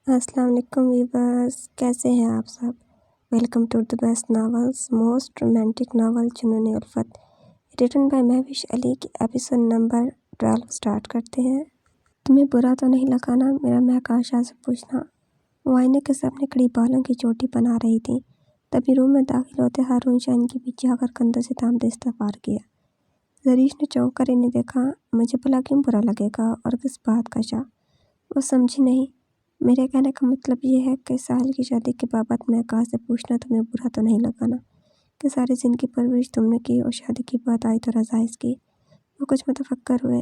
अस्सलाम वालेकुम वीवर्स, कैसे हैं आप सब। Welcome to the best novels most romantic novel Junoon Ulfat, written by Mahwish Ali की एपिसोड नंबर 12 स्टार्ट करते हैं। तुम्हें बुरा तो नहीं लगा ना मेरा महक आशा से पूछना। वो आईने के सामने खड़ी बालों की चोटी बना रही थी। तभी रूम में दाखिल होते हारून शाह इनके पीछे आकर कंधों से थाम दे इस्तफार किया। जरीश ने चौंक कर इन्हें देखा। मुझे भला क्यों बुरा लगेगा और किस बात का शाह? वो समझी नहीं। मेरे कहने का मतलब ये है कि साहिल की शादी के बाबत मैं कहा से पूछना तुम्हें बुरा तो नहीं लगा ना कि सारी ज़िंदगी परवरिश तुमने की और शादी की बात आई तो रज़ा इसकी। वो कुछ मुतफक्कर हुए।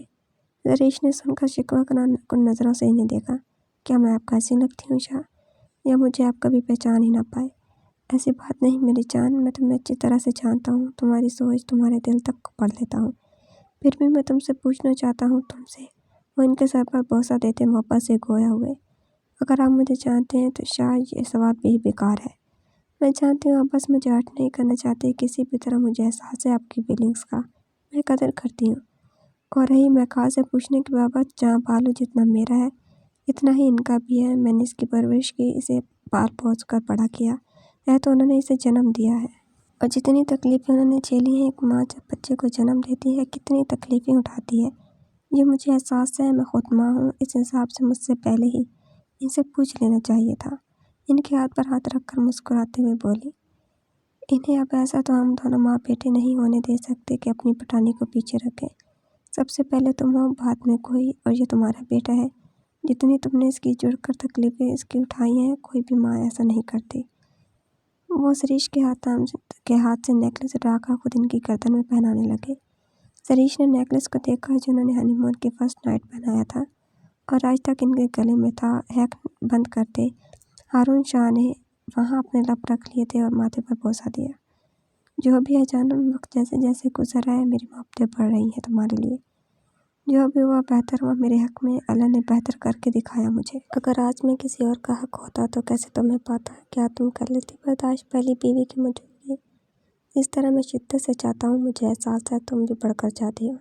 जरीश ने सुनकर शिकवा कर नज़रों से इन्हें देखा। क्या मैं आपका ऐसी लगती हूँ शाह, या मुझे आप कभी पहचान ही ना पाए? ऐसी बात नहीं मेरी जान, मैं तुम्हें अच्छी तरह से जानता हूँ, तुम्हारी सोच तुम्हारे दिल तक को पढ़ लेता हूँ। फिर भी मैं तुमसे पूछना चाहता हूँ तुमसे। वो इनके सर पर बोसा देते मोहब्बत से गोया हुए। अगर आप मुझे जानते हैं तो शायद ये सवाल भी बेकार है। मैं जानती हूँ आप बस मुझे हर्ट नहीं करना चाहते, किसी भी तरह मुझे एहसास है आपकी फीलिंग्स का, मैं कदर करती हूँ। और रही मैं कहा से पूछने की बाबत, जहाँ बालू जितना मेरा है इतना ही इनका भी है। मैंने इसकी परवरिश की, इसे पाल पोस कर बड़ा किया है तो उन्होंने इसे जन्म दिया है। और जितनी तकलीफ़ें उन्होंने झेली हैं, एक माँ जब बच्चे को जन्म देती है कितनी तकलीफ़ें उठाती है, ये मुझे एहसास है। मैं खुद माँ हूँ, इस हिसाब से मुझसे पहले ही इनसे पूछ लेना चाहिए था। इनके हाथ पर हाथ रखकर मुस्कुराते हुए बोली, इन्हें अब ऐसा तो हम दोनों माँ बेटे नहीं होने दे सकते कि अपनी पटानी को पीछे रखें। सबसे पहले तुम हो, बाद में कोई, और ये तुम्हारा बेटा है। जितनी तुमने इसकी जुड़कर तकलीफ़ें इसकी उठाई हैं, कोई भी माँ ऐसा नहीं करती। वो सरीश के हाथ से नेकलेस उठाकर खुद इनकी गर्दन में पहनाने लगे। सरीश ने नेकलेस को देखा जो उन्होंने हनीमून के फर्स्ट नाइट पहनाया था और आज तक इनके गले में था। हैक बंद करते हारून शाह ने वहाँ अपने लब रख लिए थे और माथे पर बोसा दिया। जो भी है जानम, वक्त जैसे जैसे गुजर रहा है मेरी मोहब्बतें बढ़ रही हैं तुम्हारे लिए। जो भी हुआ बेहतर हुआ मेरे हक में, अल्लाह ने बेहतर करके दिखाया मुझे। अगर आज मैं किसी और का हक होता तो कैसे तुम्हें पाता? क्या तुम कर लेती बर्दाश्त पहली बीवी की मौजूदगी? इस तरह मैं शिद्दत से चाहता हूँ, मुझे एहसास है तुम भी बढ़कर चाहती हो।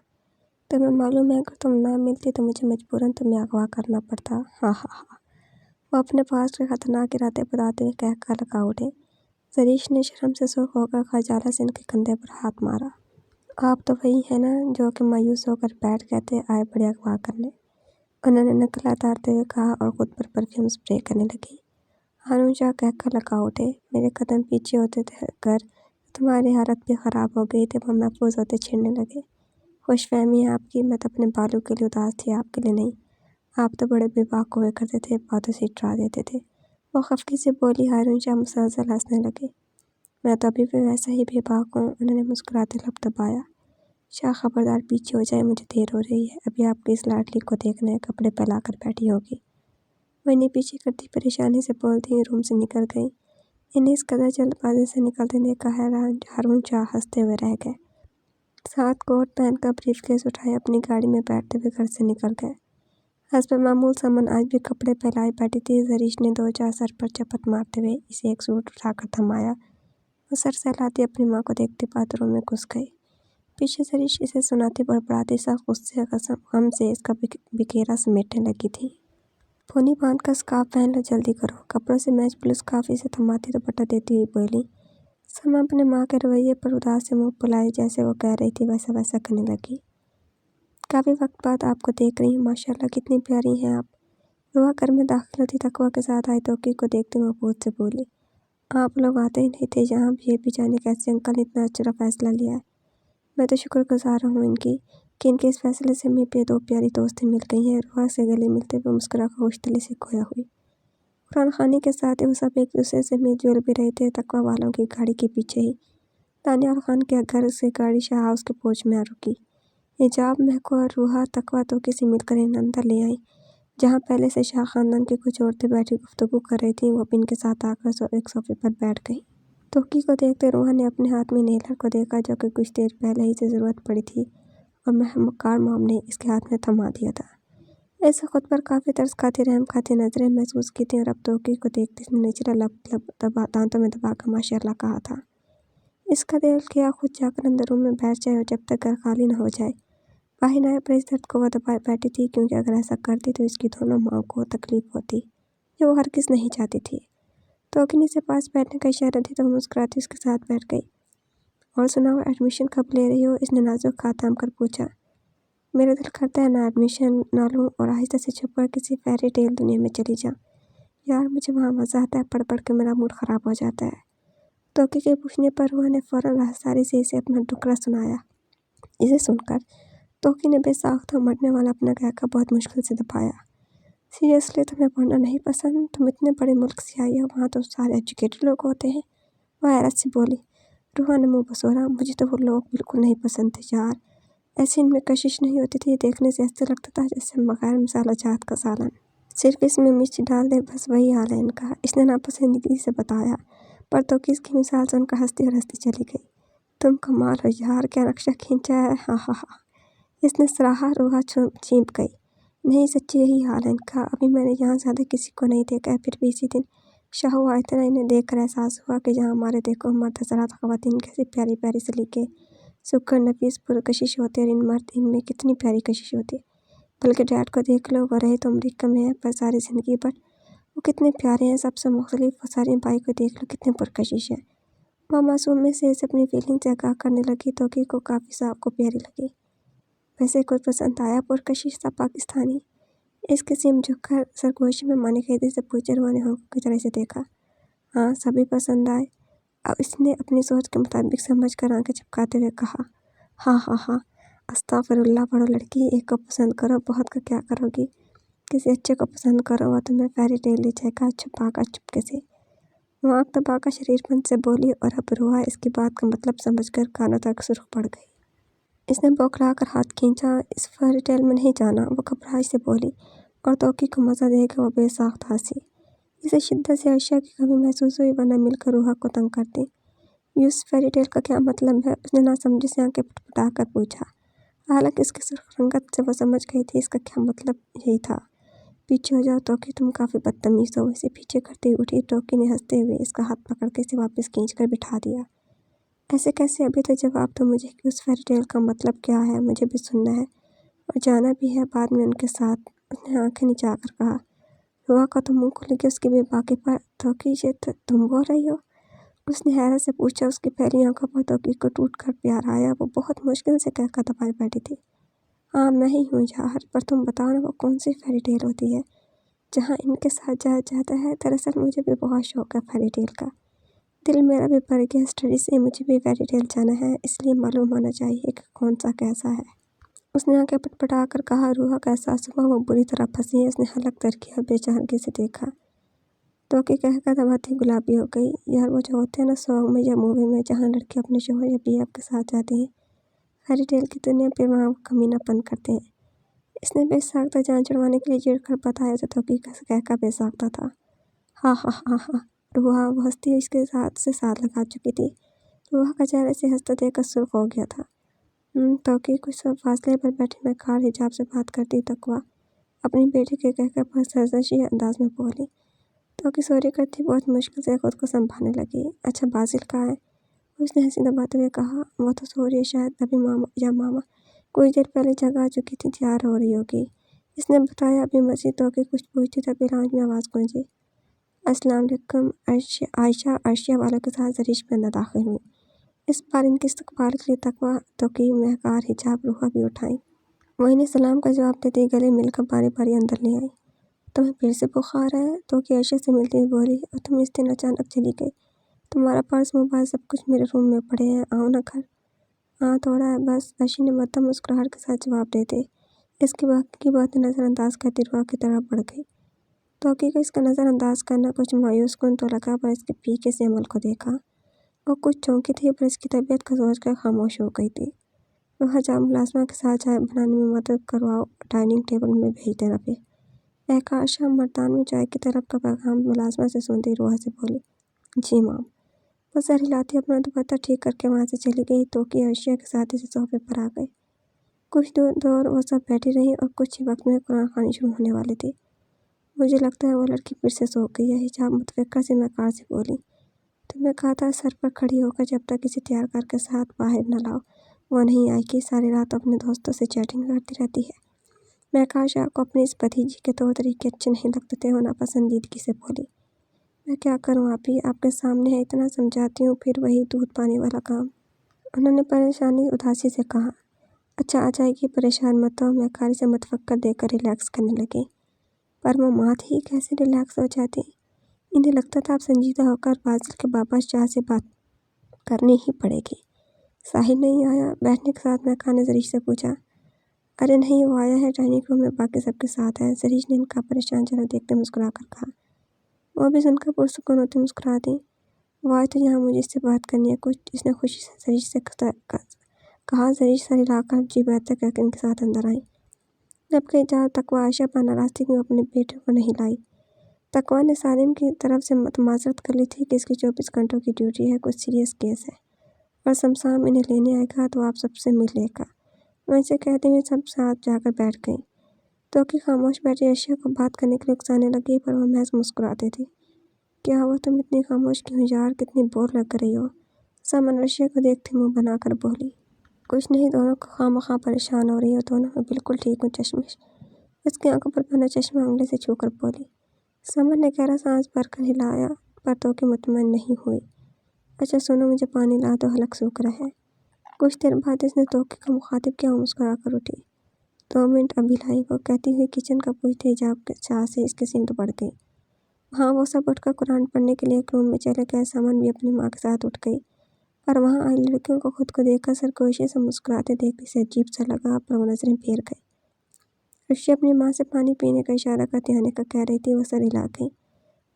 तुम्हें मालूम है अगर तुम ना मिलती तो मुझे मजबूरन तुम्हें अगवा करना पड़ता। हाँ हाँ हाँ। वो अपने पास के खतरनाक इरादे बताते हुए कह कर लगा उठे। जरीश ने शर्म से सुर्ख होकर खजाला से इनके कंधे पर हाथ मारा। आप तो वही है ना जो कि मायूस होकर बैठ गए थे, आए बड़े अगवा करने, उन्होंने नकल उतारते हुए कहा और खुद पर परफ्यूम स्प्रे करने लगी। हारून शाह कहकर लगा उठे, मेरे कदम पीछे होते थे अगर तुम्हारी हालत भी ख़राब हो गई थी। वो महफूज होते छेड़ने लगे। खुशफहमी है आपकी, मैं तो अपने बालों के लिए उदास थी, आपके लिए नहीं। आप तो बड़े बेबाक हुए करते थे, बातों से डरा देते थे। वो खफकी से बोली। हारून शाह मुसलसल हंसने लगे। मैं तो अभी भी वैसा ही बेबाक हूँ, उन्होंने मुस्कुराते लब दबाया। शाह खबरदार पीछे हो जाए, मुझे देर हो रही है, अभी आपकी इस लाडली को देखना है, कपड़े फैला कर बैठी होगी। वो इन्हें पीछे करती परेशानी से बोलती रूम से निकल गई। इन्हें इस कदर जल्दबाजी से निकलते देखा हैरान हारून शाह हंसते हुए रह गए। साथ कोट पहनकर ब्रीफकेस उठाए अपनी गाड़ी में बैठते हुए घर से निकल गए। हस्ब मामूल सामान आज भी कपड़े फैलाए बैठी थी। जरीश ने 2-4 सर पर चपत मारते हुए इसे एक सूट उठाकर थमाया। वो सर सहलाती अपनी माँ को देखते बाथरूम में घुस गई। पीछे जरीश इसे सुनाती बड़बड़ाती सा गुस्से गम से इसका बिखेरा समेटने लगी थी। पोनी बांध कर स्कार्फ पहन लो, जल्दी करो। कपड़ों से मैच ब्लू स्कार्फ इसे थमाती दुपट्टा देती हुई बोली। समा अपने माँ के रवैये पर उदास से मुँह फुलाए, जैसे वो कह रही थी वैसा वैसा करने लगी। काफ़ी वक्त बाद आपको देख रही हूँ, माशाल्लाह कितनी प्यारी हैं आप। रुआ घर में दाखिल होती तकवा के साथ आई तोकी को देखते महबूब से बोली, आप लोग आते ही नहीं थे जहाँ भी, ये भी जाने कैसे अंकल ने इतना अच्छा फैसला लिया है। मैं तो शुक्रगुजार हूँ इनकी कि इनके इस फैसले से मेरी पे 2 प्यारी दोस्तें मिल गई हैं। रुआ से गले मिलते हुए मुस्कुरा कर खुशदिली से खोया हुई। कुरान खानी के साथ ही वो सब एक दूसरे से मिलजुल भी रहे थे। तकवा वालों की गाड़ी के पीछे ही दानियाल खान के घर से गाड़ी शाह हाउस के पोर्च में आ रुकी। हिजाब, महको और रूहा तकवा तो किसी मिलकर इन्हें अंदर ले आई, जहाँ पहले से शाह खानदान की कुछ औरतें बैठी गुफ्तगू कर रही थीं। वो भी इनके साथ आकर एक सोफे पर बैठ गई। तोकी को देखते रूहा ने अपने हाथ में नेलर को देखा, जो कि कुछ देर पहले ही से ज़रूरत पड़ी थी और महमकार मॉम ने इसके हाथ में थमा दिया था। ऐसे खुद पर काफ़ी तरस खाती रहम खाती नजरें महसूस की थी और अब तोकी को देखते इसने निचला लब दांतों में दबाकर माशाल्लाह कहा था। इसका दिल किया खुद जाकर अंदर रूम में बैठ जाए और जब तक घर खाली न हो जाए। बाहिर पर इस दर्द को वो दबाए बैठी थी, क्योंकि अगर ऐसा करती तो इसकी दोनों माँ को तकलीफ होती। जो वो हरगिज़ नहीं चाहती थी। तोकी ने उसे पास बैठने का इशारा दिया तो वो मुस्कुराती उसके साथ बैठ गई। और सुनाओ, एडमिशन कब ले रही हो? इसने नाजुक हाथ थाम कर पूछा। मेरा दिल करता है ना एडमिशन ना लूँ और आहिस्ता से छुप कर किसी फेरी टेल दुनिया में चली जाऊँ। यार मुझे वहाँ मज़ा आता है, पढ़ पढ़ के मेरा मूड ख़राब हो जाता है। तोकी के पूछने पर रुआ ने फ़ौरन राहसारी से इसे अपना टुकड़ा सुनाया। इसे सुनकर तोकी ने बेसाख्ता मरने वाला अपना कहका बहुत मुश्किल से दबाया। सीरियसली तुम्हें पढ़ना नहीं पसंद? तुम इतने बड़े मुल्क से आई हो, वहाँ तो सारे एजुकेटेड लोग होते हैं। वह हैरत से बोली। रूहा ने मुँह बसोरा। मुझे तो वो लोग बिल्कुल नहीं पसंद थे यार। ऐसे इनमें कशिश नहीं होती थी, देखने से ऐसे लगता था जैसे बगैर मसाला जात का सालन। सिर्फ इसमें मिर्च डाल दे, बस वही हाल है इनका, इसने नापसंदगी से बताया। पर तो किसकी मिसाल सुनकर हंसती और हंसती चली गई। तुम कमाल हो यार, क्या नक्शा खींचा है, हा हा हा। इसने सराहा। रूहा चीप गई। नहीं सच्ची यही हाल है इनका। अभी मैंने यहाँ ज़्यादा किसी को नहीं देखा है, फिर भी इसी दिन शाहू आए थे ना, इन्हें देखकर एहसास हुआ कि जहाँ हमारे देखो मर्द हज़रात ख़वातीन कैसी प्यारी प्यारी सलीके सुखकर नफीस पुरकशिश होते और इन मर्द इनमें कितनी प्यारी कशिश होती। बल्कि डैड को देख लो, वो रहे तो अमरीका में है पर सारी ज़िंदगी पर वो कितने प्यारे हैं, सबसे मुख्तलिफ। वो सारी भाई को देख लो, कितने पुरकशिश है। वह मासूम में से इसे अपनी फीलिंग से आगाह करने लगी तो को काफ़ी साफ को प्यारी लगी। वैसे कुछ पसंद आया पुरकशिश सा पाकिस्तानी? इसके सीम झुककर सरगोशी में मानी कैदी से पूछे। रुआ ने होंकों की तरह से देखा। हाँ, सभी पसंद आए। अब इसने अपनी सोच के मुताबिक समझ कर आंखें चिपकाते हुए कहा। हाँ हाँ हाँ, अस्तगफिरुल्लाह, पढ़ो लड़की, एक को पसंद करो, बहुत का क्या करोगी? किसी अच्छे को पसंद करो, वह तुम्हें फेरी टेल ले जाएगा छुपा कर चुपके से। वह आँख दबाकर शरीरबंद से बोली और अब रुआ इसकी बात का मतलब समझकर कानों तक सुर्ख पड़ गई। इसने बौखला कर हाथ खींचा। इस फेरी टेल में नहीं जाना, वो घबराहट से बोली। और तोकी को मज़ा देगा वो बेसाख्त हंसी। इसे शिद्दत से अशिया की कमी महसूस हुई, वरना मिलकर रूहा को तंग करती। उस फेरी टेल का क्या मतलब है? उसने नासमझी से आंखें पटपटा कर पूछा। हालांकि इसकी सुर्ख रंगत से वो समझ गई थी इसका क्या मतलब यही था। पीछे हो जाओ तोकी, तुम काफ़ी बदतमीज़ हो। इसे पीछे करते उठी। तोकी ने हंसते हुए इसका हाथ पकड़ के इसे वापस खींच कर बिठा दिया। ऐसे कैसे? अभी तो जवाब दो मुझे कि उस फेरी टेल का मतलब क्या है, मुझे भी सुनना है और जाना भी है बाद में उनके साथ। उसने आंखें नीचा कर कहा। रुआ का तो मुंह खुल गया उसकी बेबाकी पर। तोकी, ये तुम बोल रही हो? उसने हैरत से पूछा। उसकी पहली आंखों पर तोकी को टूट कर प्यार आया। वो बहुत मुश्किल से कहकर दबाए बैठी थी। हाँ मैं ही हूँ यार, पर तुम बताओ ना, वो कौन सी फेरी टेल होती है जहाँ इनके साथ जाया जाता है? दरअसल मुझे भी बहुत शौक है फेरी टेल का। दिल मेरा भी भर गया स्टडी से। मुझे भी फेरी टेल जाना है, इसलिए मालूम होना चाहिए कि कौन सा कैसा है। उसने आंखें पटपटा कर कहा। रूहा का एहसास हुआ वो बुरी तरह फंसी है। उसने हलक तरकी और बेचारगी से देखा। तोकी कहकर दबाती गुलाबी हो गई। यार वो जो होते हैं ना सॉन्ग में या मूवी में, जहाँ लड़के अपने शोहर या बीवी के साथ जाते हैं फेरी टेल की दुनिया पे, वहाँ वो कमीनापन करते हैं। इसने बेसाख्ता जान छुड़वाने के लिए चिढ़ कर बताया तो तोकी का कहका बेसाख्ता था। हाँ हाँ हाँ हाँ। रूहा वो हंसती इसके साथ से साथ लगा चुकी थी। रूहा का चेहरे से हंसता देखकर सुर्ख हो गया था। तोकी कुछ फासले पर बैठी मैं कार हिजाब से बात करती तकवा अपनी बेटी के कहकर पर सरजशी अंदाज में बोली। तोकी सॉरी करती बहुत मुश्किल से खुद को संभालने लगी। अच्छा बाजिल कहाँ है? उसने हंसी दबाते हुए कहा। वो तो सो रही है, शायद अभी मामा कुछ देर पहले जगह आ चुकी थी, तैयार हो रही होगी। इसने बताया। अभी मसीह तोकी कुछ पूछती तभी लाउंज में आवाज़ गूंजी। अस्सलाम वालेकुम। आयशा अर्शिया वालों के साथ जरीश में अंदर दाखिल हुई। इस बार इनके इस्तकबाल के लिए तकवा, तोकी, महकार, हिजाब, रूहा भी उठाई। वो इन्हें सलाम का जवाब देती गले मिलकर बारी बारी अंदर ले आई। तुम्हें फिर से बुखार है? तोकी अर्शिया से मिलती हुई बोली। और तुम इस दिन अचानक चली गई। तुम्हारा पर्स, मोबाइल, सब कुछ मेरे रूम में पड़े हैं, आओ ना घर। हाँ थोड़ा है बस, अर्शी ने मद्दम मुस्कुराहट के साथ जवाब देते इसकी बाकी बातें नज़रअंदाज करती रूहा की तरफ बढ़ गई। तोकी को इसका नज़रअंदाज करना कुछ मायूस कुन तो लगा, पर इसके फीके से अमल को देखा और कुछ चौंकी थी, पर इसकी तबीयत को सोच कर खामोश हो गई थी। रूहा जा मुलाजमा के साथ चाय बनाने में मदद करवाओ, डाइनिंग टेबल में भेज देना पे। एहका शाम मर्दान में चाय की तरफ का पैगाम मुलाजमा से सुनती रूहा से बोली। जी माम। वो सर हिलाती अपना दुपट्टा ठीक करके वहाँ से चली गई। तोकी अर्शिया के साथ इसे सोफे पर आ गई। कुछ दूर वो सब बैठी रही और कुछ ही वक्त में कुरान खानी शुरू होने वाली थी। मुझे लगता है वो लड़की फिर से सो गई है, हिजाब मुतफिक्र से मकार से बोली। तुम्हें कहा था सर पर खड़ी होकर जब तक इसे तैयार करके साथ बाहर न लाओ वो नहीं आएगी। सारी रात अपने दोस्तों से चैटिंग करती रहती है। महक आशा को अपनी इस भतीजी के तौर तरीके अच्छे नहीं लगते थे और नापसंदीदगी से बोली, मैं क्या करूँ आप ही, आपके सामने है, इतना समझाती हूँ फिर वही दूध पानी वाला काम। उन्होंने परेशानी उदासी से कहा, अच्छा आ जाएगी, परेशान मत हो। महक से मतफक्कर देकर रिलैक्स करने लगी, पर वो माँ थी, कैसे रिलैक्स हो जाती। इन्हें लगता था अब संजीदा होकर बाजिल के बाबा शाह से बात करनी ही पड़ेगी। साहिल नहीं आया? बैठने के साथ महक ने जरीश से पूछा। अरे नहीं, वो आया है, डाइनिंग रूम में बाकी सबके साथ है। जरीश ने इनका परेशान चेहरा देखते मुस्कुरा कर कहा। वो भी सुनकर पुरसुकून होती मुस्कुरा दी। वो आए तो यहाँ मुझे इससे बात करनी है कुछ, इसने खुशी से जरीश से कहा। जरीश सर हिलाकर जी बेहतर करके इनके साथ अंदर आई। जबकि जहाँ तकवा आयशा पर नाराज थी कि वो अपने बेटे को नहीं लाई। तकवा ने सालिम की तरफ से माजरत कर ली थी कि इसकी 24 घंटों की ड्यूटी है, कुछ सीरियस केस है और शमशान इन्हें लेने आएगा तो आप सबसे मिल लेगा। वैसे कहते हुए सब साथ जाकर बैठ गई। तो कि खामोश बैठी अर्शिया को बात करने के लिए उकसाने लगी, पर वह महज मुस्कुराती थी। क्या हुआ, तुम इतनी खामोश क्यों यार, कितनी बोर लग रही हो। समन अर्शिया को देखती मुंह बनाकर बोली। कुछ नहीं, दोनों को खामखा परेशान हो रही हो दोनों, मैं बिल्कुल ठीक हूँ चश्मिश। उसकी आंखों पर बना चश्मा उंगली से छूकर बोली। समन ने गहरा सांस भरकर हिलाया, पर तो कि मुतमईन नहीं हुई। अच्छा सुनो, मुझे पानी ला दो, हलक सूख रहा है। कुछ देर बाद इसने तोके का मुखातिब किया, मुस्कुरा कर उठी। 2 मिनट अभी लाई, वो कहती हुई किचन का पूछते हिजाब के चाह से इसकी सिमट बढ़ गई। हाँ, वो सब उठकर कुरान पढ़ने के लिए एक रूम में चले गए। समन भी अपनी माँ के साथ उठ गई, पर वहाँ आई लड़कियों को खुद को देखकर सरगोशी से मुस्कुराते देखने से अजीब सा लगा, पर वो नजरें फेर गई। ऋषि अपनी माँ से पानी पीने का इशारा करते आने का कह रही थी, वो सर हिला गई।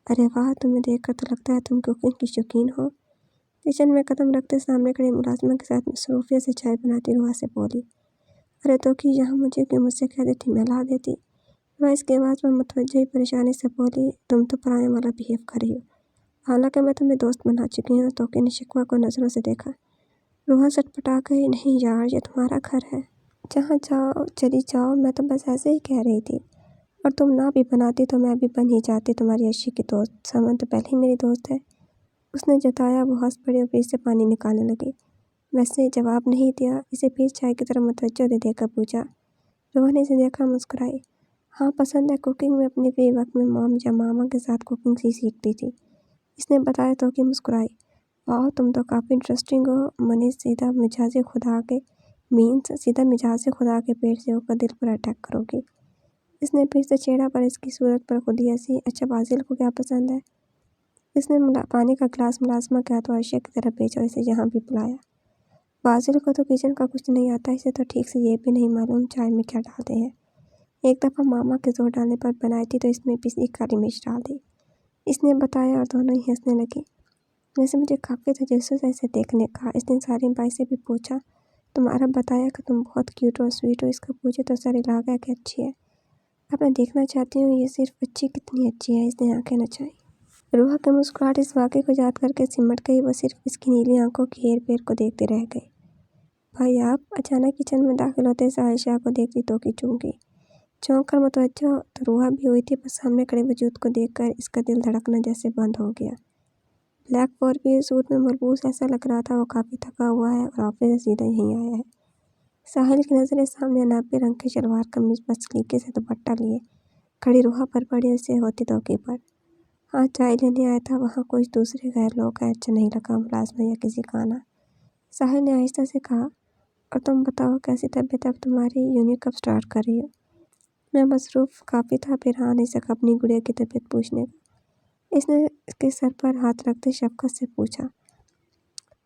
अरे वाह, तुम्हें देखकर तो लगता है तुम कुकिंग की शौकीन हो। किचन में कदम रखते सामने खड़ी मुलाजिमा के साथ मसरूफियत से चाय बनाती रुआ से बोली। अरे तो कि यहाँ मुझे क्यों, मुझसे कह देती, मैं ला देती। वह इसके आवाज़ पर मुतवज्जो ही परेशानी से बोली, तुम तो पराया वाला बिहेव कर रही हो, हालांकि मैं तुम्हें दोस्त बना चुकी हूँ। तो कि ने शिकवा को नज़रों से देखा। रूहा सटपटा गई, नहीं यार, ये तुम्हारा घर है, जहाँ जाओ चली जाओ, मैं तो बस ऐसे ही कह रही थी। और तुम ना भी बनाती तो मैं भी बन ही जाती तुम्हारी अर्शी की दोस्त। समन तो पहले ही मेरी दोस्त है, उसने जताया। वो हंस पड़ी और फ्रिज से पानी निकालने लगी। वैसे जवाब नहीं दिया, इसे फिर चाय की तरफ मुतवज्जो दे देकर पूछा। रोहन ने इसे देखकर मुस्कुराई। हाँ, पसंद है कुकिंग में, अपने फ्री वक्त में मॉम या मामा के साथ कुकिंग सीखती थी, इसने बताया। तो कि मुस्कुराई। वाह, तुम तो काफ़ी इंटरेस्टिंग हो। मनीष सीधा मिजाज खुदा के पेट से होकर दिल पर अटैक करोगी। इसने फिर से चेहरा पर इसकी सूरत पर खुद ही हंसी। अच्छा बाजिल को क्या पसंद है। इसने पानी का गिलास मुलाजमा किया तो अर्शिया की तरफ भेजा, इसे यहाँ भी बुलाया। बाजिल को तो किचन का कुछ नहीं आता, इसे तो ठीक से ये भी नहीं मालूम चाय में क्या डालते हैं। एक दफ़ा मामा के जोर डालने पर बनाई थी तो इसमें पिसी काली मिर्च डाल दी, इसने बताया, और दोनों ही हंसने लगे। वैसे मुझे काफ़ी तजस्सुस है इसे देखने का। इसने सारी बाई से भी पूछा। तुम्हारा बताया कि तुम बहुत क्यूट और स्वीट हो, इसका पूछे तो सर हिला गया कि अच्छी है। अब मैं देखना चाहती हूँ ये सिर्फ अच्छी कितनी अच्छी है, इसने आंखें नचाई। रूहा की मुस्कुराहट इस वाक़े को याद करके सिमट गई। वो सिर्फ इसकी नीली आंखों की हेर फेर को देखते रह गई। भाई आप, अचानक किचन में दाखिल होते से आयशा को देखती तो की चौंक कर मुतवज्जो तो रूहा भी हुई थी, पर सामने खड़े वजूद को देखकर इसका दिल धड़कना जैसे बंद हो गया। ब्लैक फॉर सूट में मलबूस ऐसा लग रहा था वो काफ़ी थका हुआ है और ऑफिस से सीधा यहीं आया है। साहिल की नज़रें सामने अनाबी रंग के शलवार कमीज पर सलीके से दुपट्टा लिए खड़ी रूहा पर पड़ी, उससे होती तोके पर। हाँ, चाय लेने आया था, वहाँ कुछ दूसरे गैर लोग हैं, अच्छा नहीं लगा मुलाजमा या किसी का आना। साहिल ने आहिस्ता से कहा। और तुम बताओ कैसी तबीयत, अब तुम्हारी यूनिट कब स्टार्ट कर रही हो। मैं मसरूफ़ काफ़ी था, फिर हाँ नहीं सका अपनी गुड़िया की तबीयत पूछने का। इसने इसके सर पर हाथ रखते शफकत से पूछा।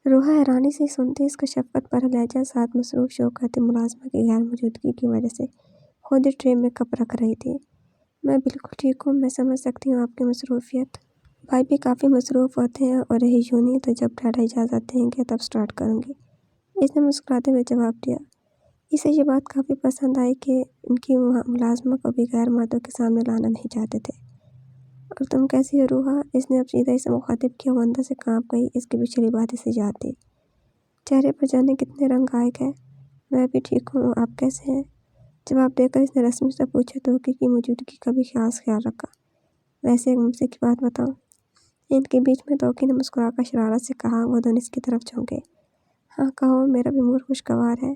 रूहा हैरानी से सुनती, इसका शफकत पर लहजा साथ मसरूफ़ शौकत मुलाजमा की गैर मौजूदगी की वजह से खुद ही ट्रे में कप रख रही थी। मैं बिल्कुल ठीक हूँ, मैं समझ सकती हूँ आपकी मसरूफियत। भाई भी काफ़ी मसरूफ़ होते हैं, और रही यूनी तो जब डैडा इजाज़त देंगे तब स्टार्ट करूँगी, इसने मुस्कुराते हुए जवाब दिया। इसे ये बात काफ़ी पसंद आई कि इनकी मुलाजमा को भी गैर मर्दों के सामने लाना नहीं चाहते थे। और तुम कैसी हो रूहा, इसने अब सीधा इसे मुखातिब किया। वो अंदर से काँप गई, इसकी पिछली बात इसे याद थी। चेहरे पर जाने कितने रंग गायब है। मैं भी ठीक हूँ, आप कैसे हैं। जवाब देकर इसने रस्मी से पूछा तो की मौजूदगी का भी खास ख्याल रखा। वैसे एक मुझसे की बात बताऊँ। इनके बीच में तोकी ने मुस्कुराकर शरारत से कहा। वो दोनों इसकी तरफ झोंके। हाँ कहो, मेरा भी मूड खुशगवार है।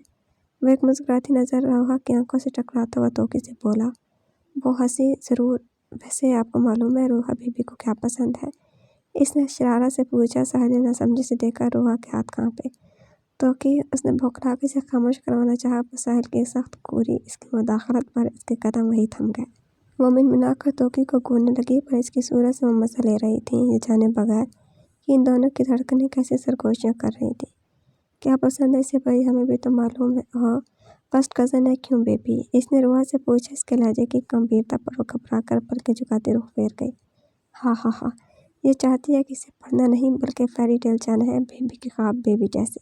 वो एक मुस्कुराती नज़र रोहा की आंखों से टकराता हुआ तोकी से बोला। वो हंसी, ज़रूर, वैसे आपको मालूम है रोहा बीबी को क्या पसंद है? इसने शरारत से पूछा। साहिल ने नासमझी से देखा। रोहा के हाथ कांपे। तोकी उसने बौखलाके से खामोश करवाना चाहा, पर साहिल की सख्त गोरी इसकी मुदाखलत पर इसके कदम वहीं थम गए। वो मिनमिनाकर तोकी को घूरने लगी, पर इसकी सूरत से वो मज़ा ले रही थी, ये जाने बगैर कि इन दोनों की धड़कनें कैसे सरगोशियाँ कर रही थी। क्या पसंद है इसे भाई, हमें भी तो मालूम है। हाँ, फर्स्ट कज़न है क्यों बेबी? इसने रोहा से पूछा। इसके लहजे की गंभीरता पर वो घबरा कर पलकें झुकाते रुख फेर गई। हाँ, ये चाहती है कि इसे पढ़ना नहीं बल्कि फेरी टेल जाना है, बेबी के ख्वाब बेबी जैसे।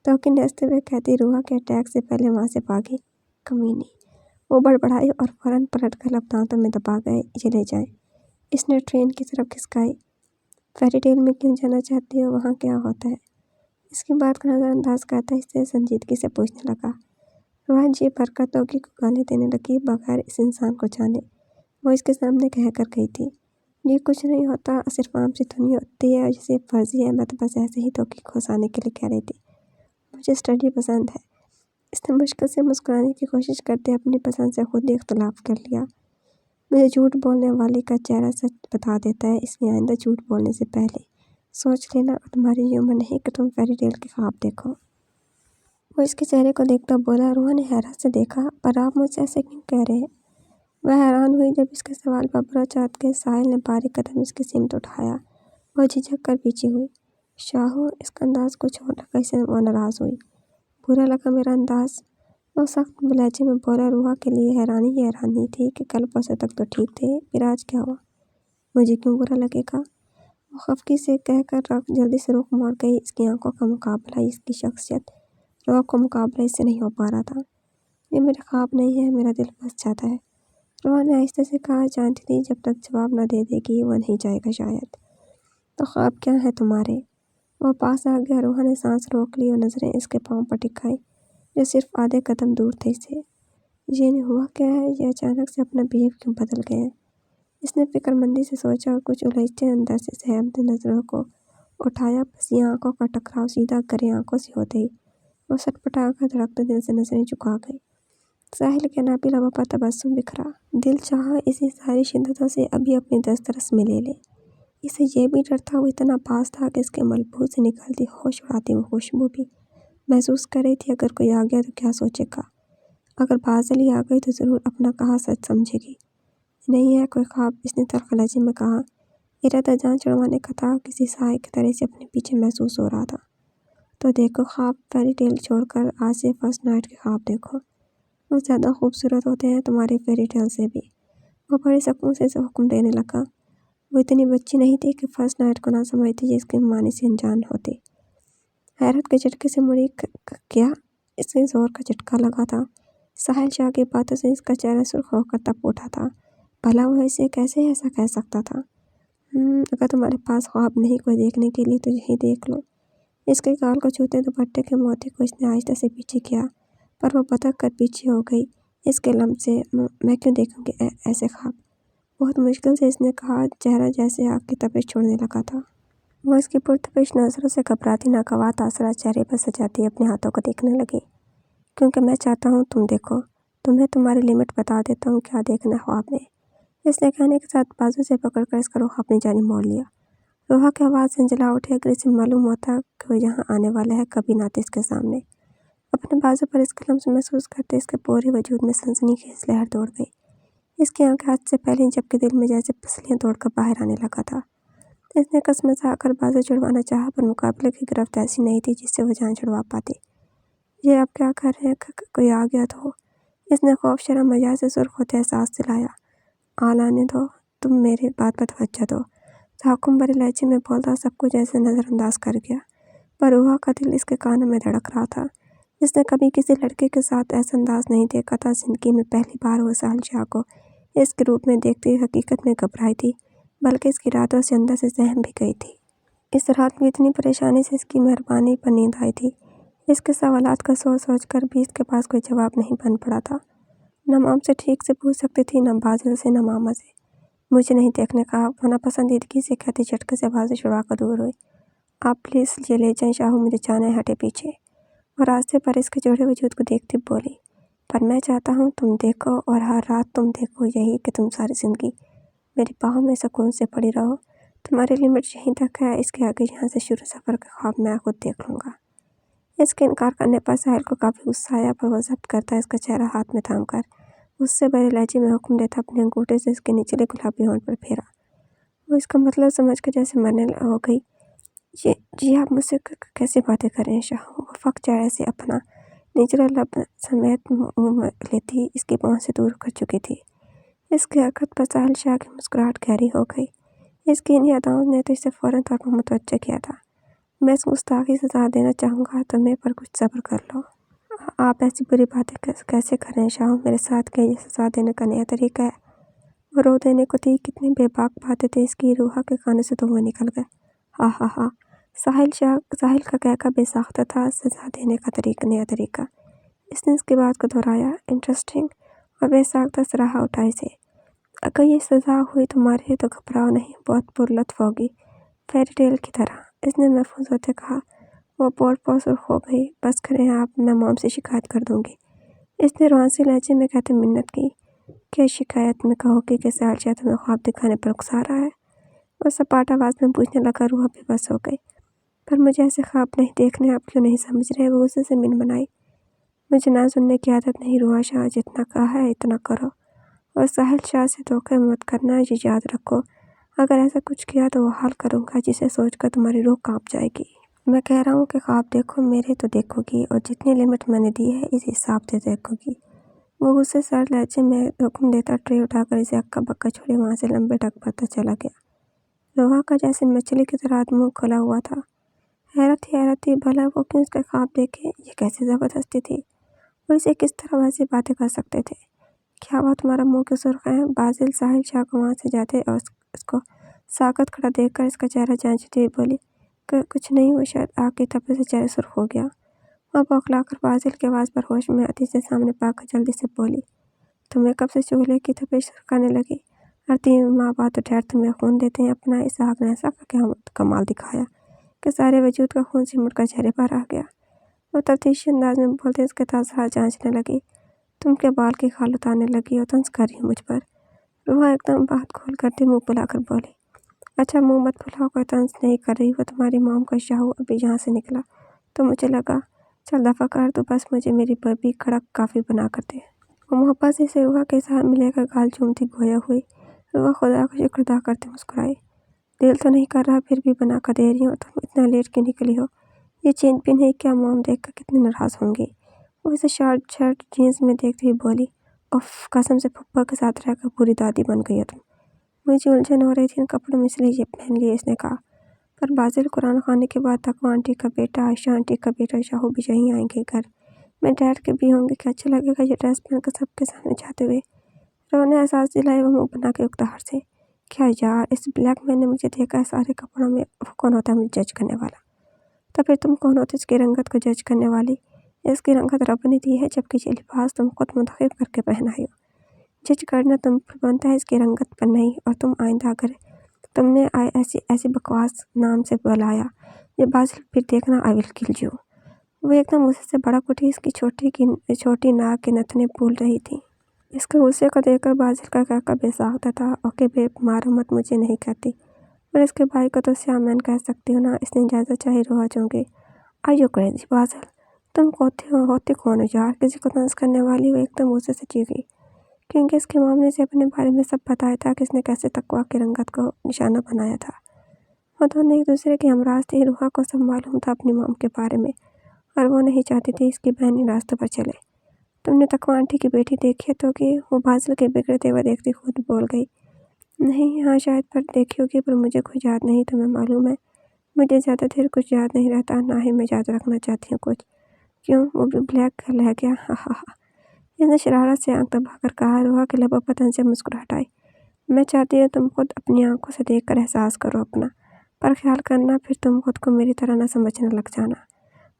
तोकी ने हंसते हुए कहती रोहा के अटैक से पहले वहाँ से भागी। कमीनी, वो बड़बड़ाई और फौरन पलट कर लब दांतों में दबा गए। ये ले जाए। इसने ट्रेन की तरफ खिसकाई। फेरी टेल में क्यों जाना चाहती हो? वहाँ क्या होता है? इसकी बात को नज़रअंदाज करता इससे संजीदगी से पूछने लगा। रोहा जी भरकर तोकी को गाली देने लगी, बगैर इस इंसान को जाने। वो इसके सामने कह कर गई थी, ये कुछ नहीं होता, सिर्फ आम सी धुनी होती है और जैसे फर्जी है, मैं तो बस ऐसे ही तोकी को हंसाने के लिए कह रही थी। मुझे स्टडी पसंद है। इसने मुश्किल से मुस्कुराने की कोशिश करते अपनी पसंद से खुद ही इख्तलाफ कर लिया। मुझे झूठ बोलने वाली का चेहरा सच बता देता है, इसलिए आइंदा झूठ बोलने से पहले सोच लेना। और तुम्हारी ये उम्र नहीं कि तुम फेरी टेल के ख्वाब देखो। वो इसके चेहरे को देखकर बोला। रोहा ने हैरत से देखा, पर आप मुझसे ऐसे क्यों कह रहे हैं? वह हैरान हुई जब इसके सवाल पर बुरा चाहत के साहिल ने बारीक कदम इसकी सिमत उठाया। वो झिझक कर पीछे हुई। शाहू, इसका अंदाज कुछ और लगा इसे। वो नाराज़ हुई। बुरा लगा मेरा अंदाज? वो सख्त लहजे में बोला। रोहा के लिए हैरानी ही हैरानी थी कि कल परसों तक तो ठीक थे, फिर आज क्या हुआ? मुझे क्यों बुरा लगेगा? वो खफकी से कहकर जल्दी से रुख मोड़ गई। इसकी आंखों का मुकाबला, इसकी शख्सियत, रोहा को मुकाबला इससे नहीं हो पा रहा था। ये मेरा ख्वाब नहीं है, मेरा दिल बस चाहता है, रोहा ने आहिस्ते से कहा। जानती थी जब तक जवाब न दे देगी वो नहीं जाएगा शायद। तो ख्वाब क्या है तुम्हारे? वो पास आ गया। रोहा ने सांस रोक ली और नज़रें इसके पाँव पर टिकाई, जो सिर्फ आधे कदम दूर थे इससे। ये हुआ क्या है? ये अचानक से अपना बिहेव क्यों बदल गए? इसने फिक्रमंदी से सोचा और कुछ उलझते अंदर से सहमत नज़रों को उठाया। बस ये आंखों का टकराव सीधा गहरी आंखों से होते ही वो सटपटा कर धड़कते दिल से नजरें झुका गई। साहिल के नापी लबों पर तबस्सुम बिखरा। दिल चाहा इसी सारी शिद्दतों से अभी अपनी दस्तरस में ले ले। इसे ये भी डर था, वो इतना पास था कि इसके मलबूस से निकलती होश उड़ाती वो खुशबू भी महसूस कर रही थी। अगर कोई आ गया तो क्या सोचेगा? अगर बाज़ली आ गई तो ज़रूर अपना कहा सच समझेगी। नहीं है कोई ख्वाब, इसने तल्ख लहजे में कहा। इरादा जान छुड़वाने का था, किसी साए की तरह से अपने पीछे महसूस हो रहा था। तो देखो ख्वाब, फेरी टेल छोड़कर आज से फर्स्ट नाइट के ख्वाब देखो। वो ज़्यादा खूबसूरत होते हैं तुम्हारे फेरी टेल से भी। वो बड़े सुकून से हुक्म देने लगा। वो इतनी बच्ची नहीं थी कि फर्स्ट नाइट को ना समझती जिसकी मानी से अनजान होती। हैरत के झटके से मुड़ी। क्या? इससे जोर का झटका लगा था। साहिल शाह की बातों से इसका चेहरा सुर्ख होकर तप उठा था। भला वो इसे कैसे ऐसा कह सकता था? अगर तुम्हारे पास ख्वाब नहीं कोई देखने के लिए तो यही देख लो। इसके गाल को छूते दुपट्टे के मोती को इसने आहिस्ता से पीछे किया, पर वो बदक कर पीछे हो गई। इसके लम्ब से मैं क्यों देखूंगी ऐसे ख्वाब? बहुत मुश्किल से इसने कहा। चेहरा जैसे आग की तपिश छोड़ने लगा था। वो इसकी पुरतपिश नज़रों से घबराती नागवार आसरा चेहरे पर सजाती अपने हाथों को देखने लगी। क्योंकि मैं चाहता हूँ तुम देखो। तुम्हें तुम्हारी लिमिट बता देता हूँ क्या देखना है ख्वाब में। इसने कहने के साथ बाजू से पकड़कर इसका रुख अपनी जानिब मोड़ लिया। रोहा की आवाज़ झंझला उठी। अगर इसे मालूम होता कि वो यहाँ आने वाला है, कभी ना आते इसके सामने। अपने बाजू पर इसका लम्स महसूस करते इसके पूरे वजूद में सनसनीखेज लहर दौड़ गई। इसकी आंखें हाथ से पहले, जबकि दिल में जैसे पसलियाँ दौड़कर बाहर आने लगा था। इसने कसमसा आकर बाजू छुड़वाना चाहा, पर मुकाबले की गिरफ्त ऐसी नहीं थी जिससे वो जान छुड़वा पाती। ये आप क्या कर रहे हैं? कोई आ गया तो? इसने खौफ शर्म मजा से सुर्ख होते एहसास दिलाया। आने दो, तुम मेरी बात पर तवज्जो दो। तहक्कुम भरे लहजे में बोलता सब कुछ ऐसे नज़रअंदाज कर गया, पर रोहा का दिल इसके कानों में धड़क रहा था। इसने कभी किसी लड़के के साथ ऐसा अंदाज नहीं देखा था। जिंदगी में पहली बार वो साहिल शाह को इसके रूप में देखते हकीकत में घबराई थी, बल्कि इसकी रातों से अंदर से सहम भी गई थी। इस रात में इतनी परेशानी से इसकी मेहरबानी पर नींद आई थी। इसके सवालात का सोच सोच कर भी इसके पास कोई जवाब नहीं बन पड़ा था। न मॉम से ठीक से पूछ सकती थी, न बादल से, न मामा से। मुझे नहीं देखने का, वरना पसंदीदगी से कहती झटके से आवाज़ छुड़वा कर दूर हुई। आप प्लीज़ ये ले जाएं शाहू, मुझे जाना है, हटे पीछे। वो रास्ते पर इसके जोड़े वजूद को देखती बोली, पर मैं चाहता हूँ तुम देखो और हर रात तुम देखो, यही कि तुम सारी ज़िंदगी मेरी बाहों में सुकून से पड़ी रहो। तुम्हारी लिमिट यहीं तक है, इसके आगे यहाँ से शुरू सफ़र का ख्वाब मैं खुद देख लूँगा। इसके इनकार करने पर साहिल को काफ़ी गुस्सा आया, पर वो जब्त करता इसका चेहरा हाथ में थाम कर उससे भरे लहजे में हुक्म देता अपने अंगूठे से इसके निचले गुलाबी होंठ पर फेरा। वो इसका मतलब समझ कर जैसे मरने हो गई। जी आप मुझसे कैसे बातें कर रहे हैं शाह? वो फक चेहरे से अपना निचला लब समेत मुँह में लेती इसकी पहुँच से दूर कर चुकी थी। इसकी हरकत पर साहिल शाह की मुस्कुराहट गहरी हो गई। इसकी इन यादाओं ने तो इसे फ़ौरन तौर पर मुतवज्जो किया था। मैं इस गुस्ताखी सज़ा देना चाहूँगा, तुम्हें पर कुछ सब्र कर लो। आप ऐसी बुरी बातें कैसे कर रहे हैं शाह? मेरे साथ क्या ये सज़ा देने का नया तरीका है? वो रो देने को थी, कितनी बेबाक बातें थी इसकी। रूहा के कानों से धुआं निकल गए। हा। साहिल का कहका बेसाख्ता था, सज़ा देने का नया तरीका। इसने इसकी बात को दोहराया। इंटरेस्टिंग और बेसाख्ता सराहा उठा इसे। अगर ये सज़ा हुई तुम्हारे लिए तो घबराओ नहीं, बहुत पुरलुत्फ होगी, फेरी टेल की तरह, इसने महफूज होते कहा। वो बोर्ड पर सुर्ख हो गई। बस करें आप, मैं मॉम से शिकायत कर दूंगी, इसने रोंसी लहजे में कहते मिन्नत की। क्या शिकायत में कहोगी कि साहिल शाह तुम्हें ख्वाब दिखाने पर उकसा रहा है? वो सपाट आवाज़ में पूछने लगा। रूहा बेबस हो गई। पर मुझे ऐसे ख्वाब नहीं देखने, आप क्यों नहीं समझ रहे? वो गुस्से से मिनमनाई। मुझे ना सुनने की आदत नहीं रूहा शाह, जितना कहा है इतना करो और साहिल शाह से धोखा मत करना, ये याद रखो। अगर ऐसा कुछ किया तो वो हाल करूँगा जिसे सोचकर तुम्हारी रूह कांप जाएगी। मैं कह रहा हूँ कि ख्वाब देखो, मेरे तो देखोगी, और जितनी लिमिट मैंने दी है इस हिसाब से देखोगी। वो गुस्से सर लहजे में हुक्म देता ट्रे उठाकर इसे अक्का बक्का छोड़े वहाँ से लंबे टक भरता चला गया। लोहा का जैसे मछली की तरह मुंह खुला हुआ था। हैरत थी भला वो क्यों उसके ख्वाब देखे, ये कैसी ज़बरदस्ती थी, और इसे किस तरह वैसी बातें कर सकते थे। क्या हुआ तुम्हारा मुंह क्यों सुर्ख है? बाजिल साहिल शाह को वहाँ से जाते और इसको साकत खड़ा देखकर इसका चेहरा जांचती हुई बोली, कुछ नहीं, वो शायद आग की तपे से चेहरा सुर्ख हो गया। वह बौखलाकर बाजिल की आवाज़ पर होश में आती से सामने पाकर जल्दी से बोली, तुम्हें कब से चूल्हे की तपिश सुरखाने लगी? अरे माँ बात तो ठहर, तुम्हें खून देते हैं अपना। इस आग ने ऐसा क्या कमाल दिखाया कि सारे वजूद का खून सिमट कर चेहरे पर आ गया। वो तफ्तीशी अंदाज में बोलते इसके ताज़ा जांचने लगी। तुम क्या बाल की खाल उतारने लगी हो? तंज कर रही हो मुझ पर? रूहा एकदम बात खोल करती मुँह फुलाकर बोली, अच्छा मुँह मत फुलाओ, कोई तंज नहीं कर रही। वो तुम्हारी मॉम का शाहू अभी यहाँ से निकला तो मुझे लगा चल दफ़ा कर दो, बस मुझे मेरी बबी कड़क काफ़ी बना कर दे। वो मोहब्बत से रूहा के साथ मिलेकर गाल चूमती गोया हुई। रूहा खुदा का शुक्र अदा करती मुस्कुराई। दिल तो नहीं कर रहा, फिर भी बना कर दे रही हो। तुम इतना लेट क्यों निकली हो? ये चेन पिन है क्या? मॉम देख कर कितनी नाराज़ होंगी। वो इसे शर्ट जीन्स में देखती हुई बोली, उफ, कसम से पप्पा के साथ रहकर पूरी दादी बन गई हो तुम। मुझे उलझन हो रही थी इन कपड़ों में, इसलिए ये पहन लिए, इसने कहा। पर बाजिल कुरान खाने के बाद तकवा आंटी का बेटा, आयशा आंटी का बेटा शाहू भी यहीं आएंगे घर में, डैड के भी होंगे। क्या अच्छा लगेगा ये ड्रेस पहनकर सबके सामने जाते हुए? रोने एहसास दिलाए वो मुँह बना के उकताहट से। क्या यार, इस ब्लैक मैन ने मुझे देखा है सारे कपड़ों में, वो कौन होता है मुझे जज करने वाला? तो फिर तुम कौन होती इसकी रंगत को जज करने वाली? इसकी रंगत रब ने दी है, जबकि ये लिबास तुम खुद मुंतखब करके पहनाई हो। जज करना तुम पर बनता है, इसकी रंगत पर नहीं। और तुम आइंदा अगर तुमने ऐसी बकवास नाम से बुलाया ये बाजिल, फिर देखना आई विल किल यू। वो एकदम गुस्से से भड़क उठी। इसकी छोटी नाक के नथने भूल रही थी। इसके गुस्से को देखकर बाजिल का काका बेसाख्ता था। ओके बेब, मारो मत, मुझे नहीं कहती, और इसके भाई को तो श्यामैन कह सकती हो ना। इसने इजाज़त चाहिए रोआ चौंकी। आर यू क्रेजी बाजिल, तुम होती कौन हो यार, किसी को तंज करने वाली? वो एकदम गुस्से से चीखी, क्योंकि इसके मामले से अपने बारे में सब बताया था कि इसने कैसे तकवा की रंगत को निशाना बनाया था। वो दोनों एक दूसरे के हमराज थे। रूहा को सब मालूम था अपनी मॉम के बारे में, और वो नहीं चाहती थी इसकी बहन इन रास्तों पर चले। तुमने तकवा आंटी की बेटी देखी है तो? कि वो बाजिल के बिगड़ते हुए देखती खुद बोल गई। नहीं, हाँ शायद, पर देखी होगी, पर मुझे कुछ याद नहीं। तुम्हें मालूम है मुझे ज़्यादा देर कुछ याद नहीं रहता, ना ही मैं याद रखना चाहती हूँ कुछ। क्यों? वो भी ब्लैक गर्ल है क्या? हा। इसने शरारत से आंख दबाकर कहा। रूहा के लबों पर तन से मुस्कुराहट आई। मैं चाहती हूँ तुम खुद अपनी आंखों से देखकर एहसास करो अपना, पर ख्याल करना फिर तुम खुद को मेरी तरह ना समझने लग जाना।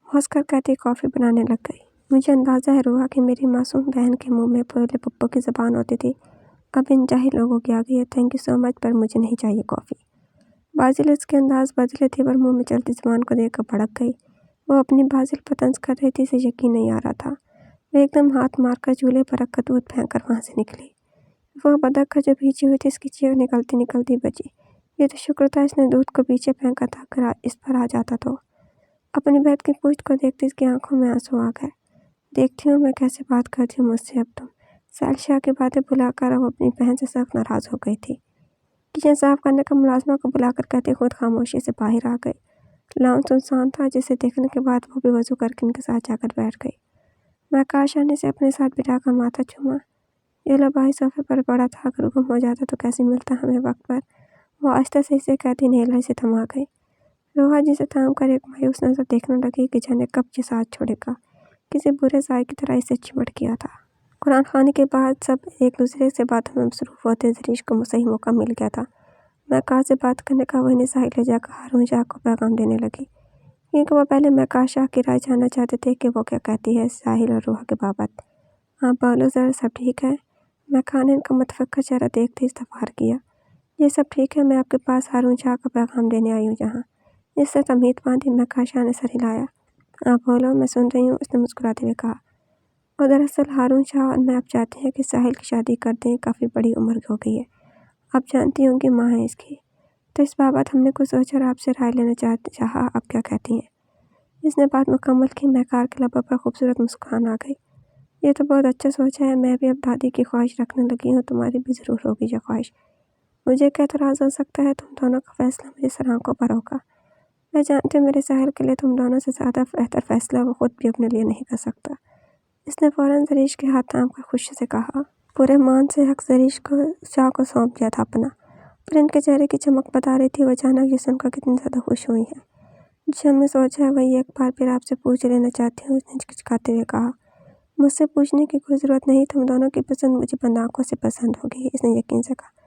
हंसकर कहती कॉफ़ी बनाने लग गई। मुझे अंदाज़ा है रूहा कि मेरी मासूम बहन के मुंह में पहले पप्पो की ज़बान होती थी, अब इन जाहिल लोगों की आ गई है। थैंक यू सो मच, पर मुझे नहीं चाहिए कॉफ़ी। बाजिल इसके अंदाज बदले थे, पर मुंह में चलती ज़बान को देखकर भड़क गई। وہ اپنی بازل پتنس کر رہی تھی، اسے یقین نہیں آ رہا تھا۔ وہ ایک دم ہاتھ مار کر چولہے پر رکھ کر دودھ پھینک کر وہاں سے نکلی۔ وہ بطخ کا جو بھیجی ہوئی تھی، اس کی چیخ نکلتی نکلتی بچی۔ یہ تو شکر تھا اس نے دودھ کو پیچھے پھینکا تھا، اگر اس پر آ جاتا تو۔ اپنی بہن کی پشت کو دیکھتی اس کی آنکھوں میں آنسو آ گئے۔ دیکھتی ہوں میں کیسے بات کرتی ہوں مجھ سے اب تم۔ ساحل شاہ کی باتیں بلا کر اب اپنی بہن سے سخت ناراض ہو گئی تھی۔ کچن صاف کرنے کا ملازمہ کو بلا کر کہتے خود خاموشی سے باہر آ گئی۔ لاؤنج سنسان تھا، جسے دیکھنے کے بعد وہ بھی وضو کر کے ان کے ساتھ جا کر بیٹھ گئی۔ میں کاشانی سے اپنے ساتھ بٹھا کر ماتھا چوما۔ یہ لبائی صوفے پر پڑا تھا، اگر گم ہو جاتا تو کیسے ملتا ہمیں وقت پر؟ وہ آہستہ سے اسے کہتی نیلا سے تھما گئی۔ روحا جسے تھام کر ایک مایوس نظر دیکھنے لگی کہ جانے کب یہ ساتھ چھوڑے گا، کسی برے سائے کی طرح اسے چمٹ گیا تھا۔ قرآن خوانی کے بعد سب ایک دوسرے سے باتوں میں مصروف ہوتے، زریش کو صحیح موقع مل گیا تھا مہکا سے بات کرنے کا۔ وہ انہیں ساحل لے جا کر ہارون شاہ کو پیغام دینے لگی، کیونکہ وہ پہلے مہکا شاہ کی رائے جاننا چاہتے تھے کہ وہ کیا کہتی ہے ساحل اور روحا کے بابت۔ آپ بولو ذرا، سب ٹھیک ہے؟ مہکا نے ان کا متفقہ چہرہ دیکھتے استفسار کیا۔ یہ سب ٹھیک ہے، میں آپ کے پاس ہارون شاہ کا پیغام دینے آئی ہوں جہاں۔ اس سے تمہید باندھی مہکا شاہ نے سر ہلایا۔ آپ بولو، میں سن رہی ہوں، اس نے مسکراتے ہوئے کہا۔ اور دراصل ہارون شاہ اور میں اب چاہتے ہیں کہ ساحل کی شادی کر دیں، کافی بڑی عمر ہو گئی ہے، آپ جانتی ہوں کہ ماں ہے اس کی، تو اس بابت ہم نے کچھ سوچا اور آپ سے رائے لینا چاہا، آپ کیا کہتی ہیں؟ اس نے بات مکمل کی۔ مہکا کے لبوں پر خوبصورت مسکان آ گئی۔ یہ تو بہت اچھا سوچا ہے، میں بھی اب دادی کی خواہش رکھنے لگی ہوں، تمہاری بھی ضرور ہوگی یہ خواہش۔ مجھے کیا اعتراض ہو سکتا ہے؟ تم دونوں کا فیصلہ میری سر آنکھوں پر ہوگا۔ میں جانتی ہوں میرے ساحل کے لیے تم دونوں سے زیادہ بہتر فیصلہ وہ خود بھی اپنے لیے نہیں کر سکتا۔ اس نے فوراً زریش کے ہاتھ تھام کر خوشی سے کہا۔ پورے مان سے حق زریش کو شاہ کو سونپ دیا تھا اپنا، پر ان کے چہرے کی چمک بتا رہی تھی وہ اچانک یہ سن کر کتنی زیادہ خوش ہوئی ہیں۔ جو ہم نے سوچا ہے وہی ایک بار پھر آپ سے پوچھ لینا چاہتی ہوں، اس نے ہچکچاتے ہوئے کہا۔ مجھ سے پوچھنے کی کوئی ضرورت نہیں، تم دونوں کی پسند مجھے بند آنکھوں سے پسند ہوگی، اس نے یقین سے کہا۔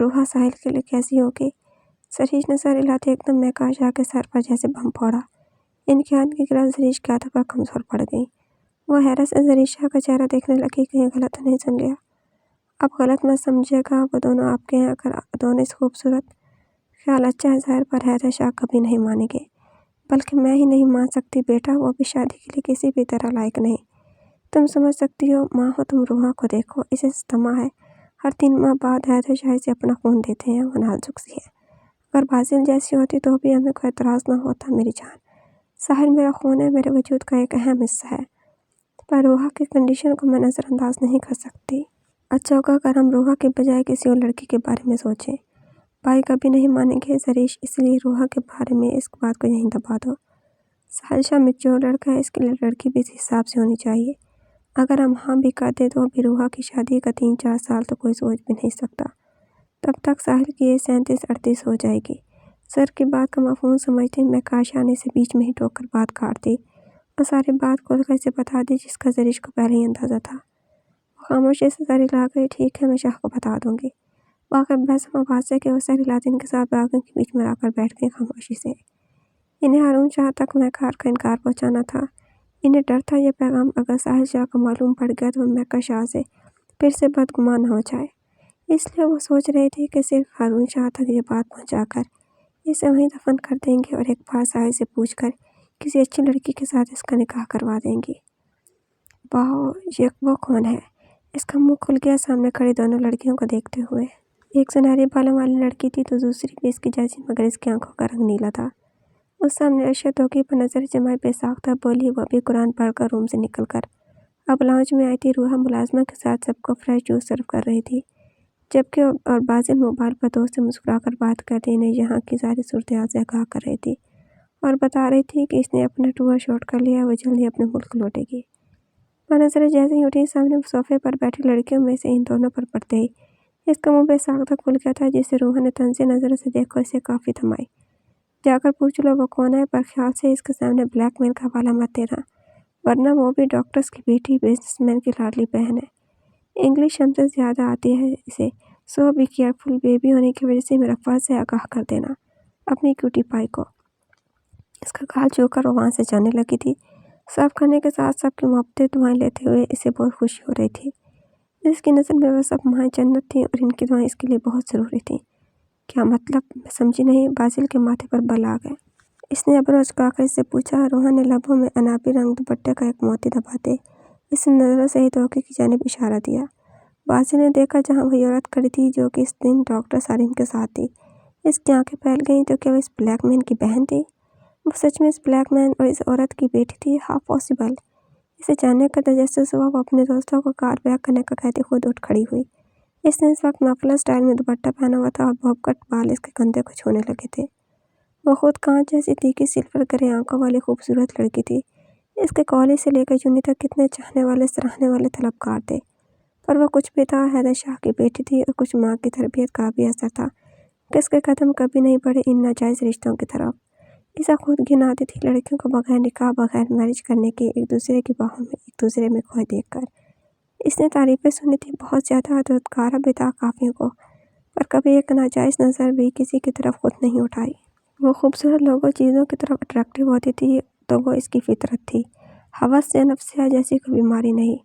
روحا ساحل کے لیے کیسی ہوگی؟ زریش نے سر ہلاتے ایک دم مہکا شاہ کے سر پر جیسے بم پھوڑا۔ ان کے ہاتھ کی گرفت زریش کے ہاتھوں پر کمزور پڑ گئی۔ وہ حیرت سے زریش شاہ کا چہرہ دیکھنے لگی، کہیں غلط تو نہیں سن لیا؟ اب غلط مت سمجھے گا، وہ دونوں آپ کے ہیں، اگر دونوں اس خوبصورت خیال اچھا ہے ظاہر پر حیدر شاہ کبھی نہیں مانیں گے، بلکہ میں ہی نہیں مان سکتی بیٹا، وہ بھی شادی کے لیے کسی بھی طرح لائق نہیں۔ تم سمجھ سکتی ہو، ماں ہو تم، روحا کو دیکھو، اسے صدمہ ہے، ہر 3 ماہ بعد حیدر شاہ اسے اپنا خون دیتے ہیں، وہ نازک سی ہے، اگر بازل جیسی ہوتی تو بھی ہمیں کوئی اعتراض نہ ہوتا۔ میری جان، ساحل میرا خون ہے، میرے وجود کا ایک اہم حصہ ہے، پر روحا کی کنڈیشن کو میں نظر انداز نہیں کر سکتی۔ اچھا ہوگا اگر ہم روحا کے بجائے کسی اور لڑکی کے بارے میں سوچیں۔ بھائی کبھی نہیں مانیں گے زریش، اس لیے روحا کے بارے میں اس بات کو یہیں دبا دو۔ ساحل شاہ میچور لڑکا ہے، اس کے لیے لڑکی بھی اس حساب سے ہونی چاہیے۔ اگر ہم ہاں بھی کر دیں تو بھی روحا کی شادی کا 3-4 سال تو کوئی سوچ بھی نہیں سکتا، تب تک ساحل کی ایج 37-38 ہو جائے گی۔ سر کی بات کا مفہوم سمجھتے مہکا شاہ نے اسے بیچ میں ہی ٹوک کر بات کاٹ دی اور ساری بات کھول کر اسے بتا دی جس کا زریش کو پہلے ہی اندازہ تھا۔ وہ خاموشی سے سر ہلا گئی۔ ٹھیک ہے، میں شاہ کو بتا دوں گی۔ واقعی بحث مباحث ہے کہ وہ سر ہلاتے ان کے ساتھ باغیوں کے بیچ میں آ کر بیٹھ گئی خاموشی سے۔ انہیں ہارون شاہ تک مہکا کا انکار پہنچانا تھا۔ انہیں ڈر تھا یہ پیغام اگر ساحل شاہ کو معلوم پڑ گیا تو وہ مہکا شاہ سے پھر سے بدگمان نہ ہو جائے، اس لیے وہ سوچ رہی تھی کہ صرف ہارون شاہ تک یہ بات پہنچا کر اسے وہیں دفن کر دیں گے اور ایک بار ساحل سے پوچھ کر کسی اچھی لڑکی کے ساتھ اس کا نکاح کروا دیں گی۔ واہ، یہ وہ کون ہے؟ اس کا منہ کھل گیا سامنے کھڑی دونوں لڑکیوں کو دیکھتے ہوئے۔ ایک سنہری بالوں والی لڑکی تھی تو دوسری بھی اس کی جیسی، مگر اس کی آنکھوں کا رنگ نیلا تھا۔ اس سامنے ارشد ہوگی پر نظر جمائے بے ساختہ بولی، وہ بھی قرآن پڑھ کر روم سے نکل کر اب لاؤنج میں آئی تھی۔ روحا ملازمہ کے ساتھ سب کو فریش جوس سرو کر رہی تھی، جبکہ اور بازل موبائل پر دوست سے مسکرا کر بات کرتے انہیں یہاں کی ظاہری صورتحال سے آگاہ کر رہی تھی اور بتا رہی تھی کہ اس نے اپنا ٹور شارٹ کر لیا ہے، وہ جلد ہی اپنے ملک لوٹے گی۔ وہ نظریں جیسے ہی اٹھی سامنے صوفے پر بیٹھی لڑکیوں میں سے ان دونوں پر پڑتے ہی اس کا منہ بے ساختہ کھل گیا تھا، جسے روحا نے طنزیہ نظروں سے دیکھ کر اسے کافی تھمائی۔ جا کر پوچھ لو وہ کون ہے، پر خیال سے اس کے سامنے بلیک میل کا حوالہ مت دینا، ورنہ وہ بھی ڈاکٹرز کی بیٹی، بزنس مین کی لاڈلی بہن ہے۔ انگلش ہم سے زیادہ آتی ہے اسے، سو بی کیئرفل، بیبی ہونے کی وجہ سے میرا فرض ہے آگاہ کر دینا اپنی کیوٹی پائی کو۔ اس کا گال چھو کر وہ وہاں سے جانے لگی تھی، صرف کرنے کے ساتھ سب کی محبتیں دعائیں لیتے ہوئے۔ اسے بہت خوشی ہو رہی تھی، اس کی نظر میں وہ سب مائیں جنت تھیں اور ان کی دعائیں اس کے لیے بہت ضروری تھیں۔ کیا مطلب؟ میں سمجھی نہیں۔ بازل کے ماتھے پر بل آ گئے۔ اس نے ابروز کا کر سے پوچھا۔ روحن نے لبوں میں عنابی رنگ دوپٹے کا ایک موتی دباتے اس نے نظروں سے ہی توقع کی جانب اشارہ دیا۔ باسل نے دیکھا جہاں وہی عورت کھڑی تھی جو کہ اس دن ڈاکٹر سالم کے ساتھ تھی۔ اس کی آنکھیں پھیل گئیں، تو کیا وہ اس بلیک مین کی بہن تھی؟ وہ سچ میں اس بلیک مین اور اس عورت کی بیٹی تھی؟ How possible? اسے جاننے کا تجسس ہوا۔ وہ اپنے دوستوں کو کار بیک کرنے کا کہتے خود اٹھ کھڑی ہوئی۔ اس نے اس وقت مفلر سٹائل میں دوپٹہ پہنا ہوا تھا اور بوب کٹ بال اس کے کندھے کو چھونے لگے تھے۔ وہ خود کانچ جیسی تیکھی سلور گرے آنکھوں والی خوبصورت لڑکی تھی۔ اس کے کالج سے لے کر یونی تک کتنے چاہنے والے سراہنے والے طلبکار تھے، پر وہ کچھ بھی تھا۔ حیدر شاہ کی بیٹی تھی اور کچھ ماں کی تربیت کا بھی اثر تھا کہ اس کے قدم کبھی نہیں بڑھے ان ناجائز رشتوں کی طرف۔ اسے خود گھن آتی تھی لڑکیوں کو بغیر نکاح بغیر میرج کرنے کی، ایک دوسرے کی باہوں میں ایک دوسرے میں کھوئے دیکھ کر۔ اس نے تعریفیں سنی تھی بہت زیادہ دردکارہ بتا کافیوں کو، پر کبھی ایک ناجائز نظر بھی کسی کی طرف خود نہیں اٹھائی۔ وہ خوبصورت لوگوں چیزوں کی طرف اٹریکٹیو ہوتی تھی تو وہ اس کی فطرت تھی۔ ہوس یا نفسیات جیسی کوئی بیماری نہیں،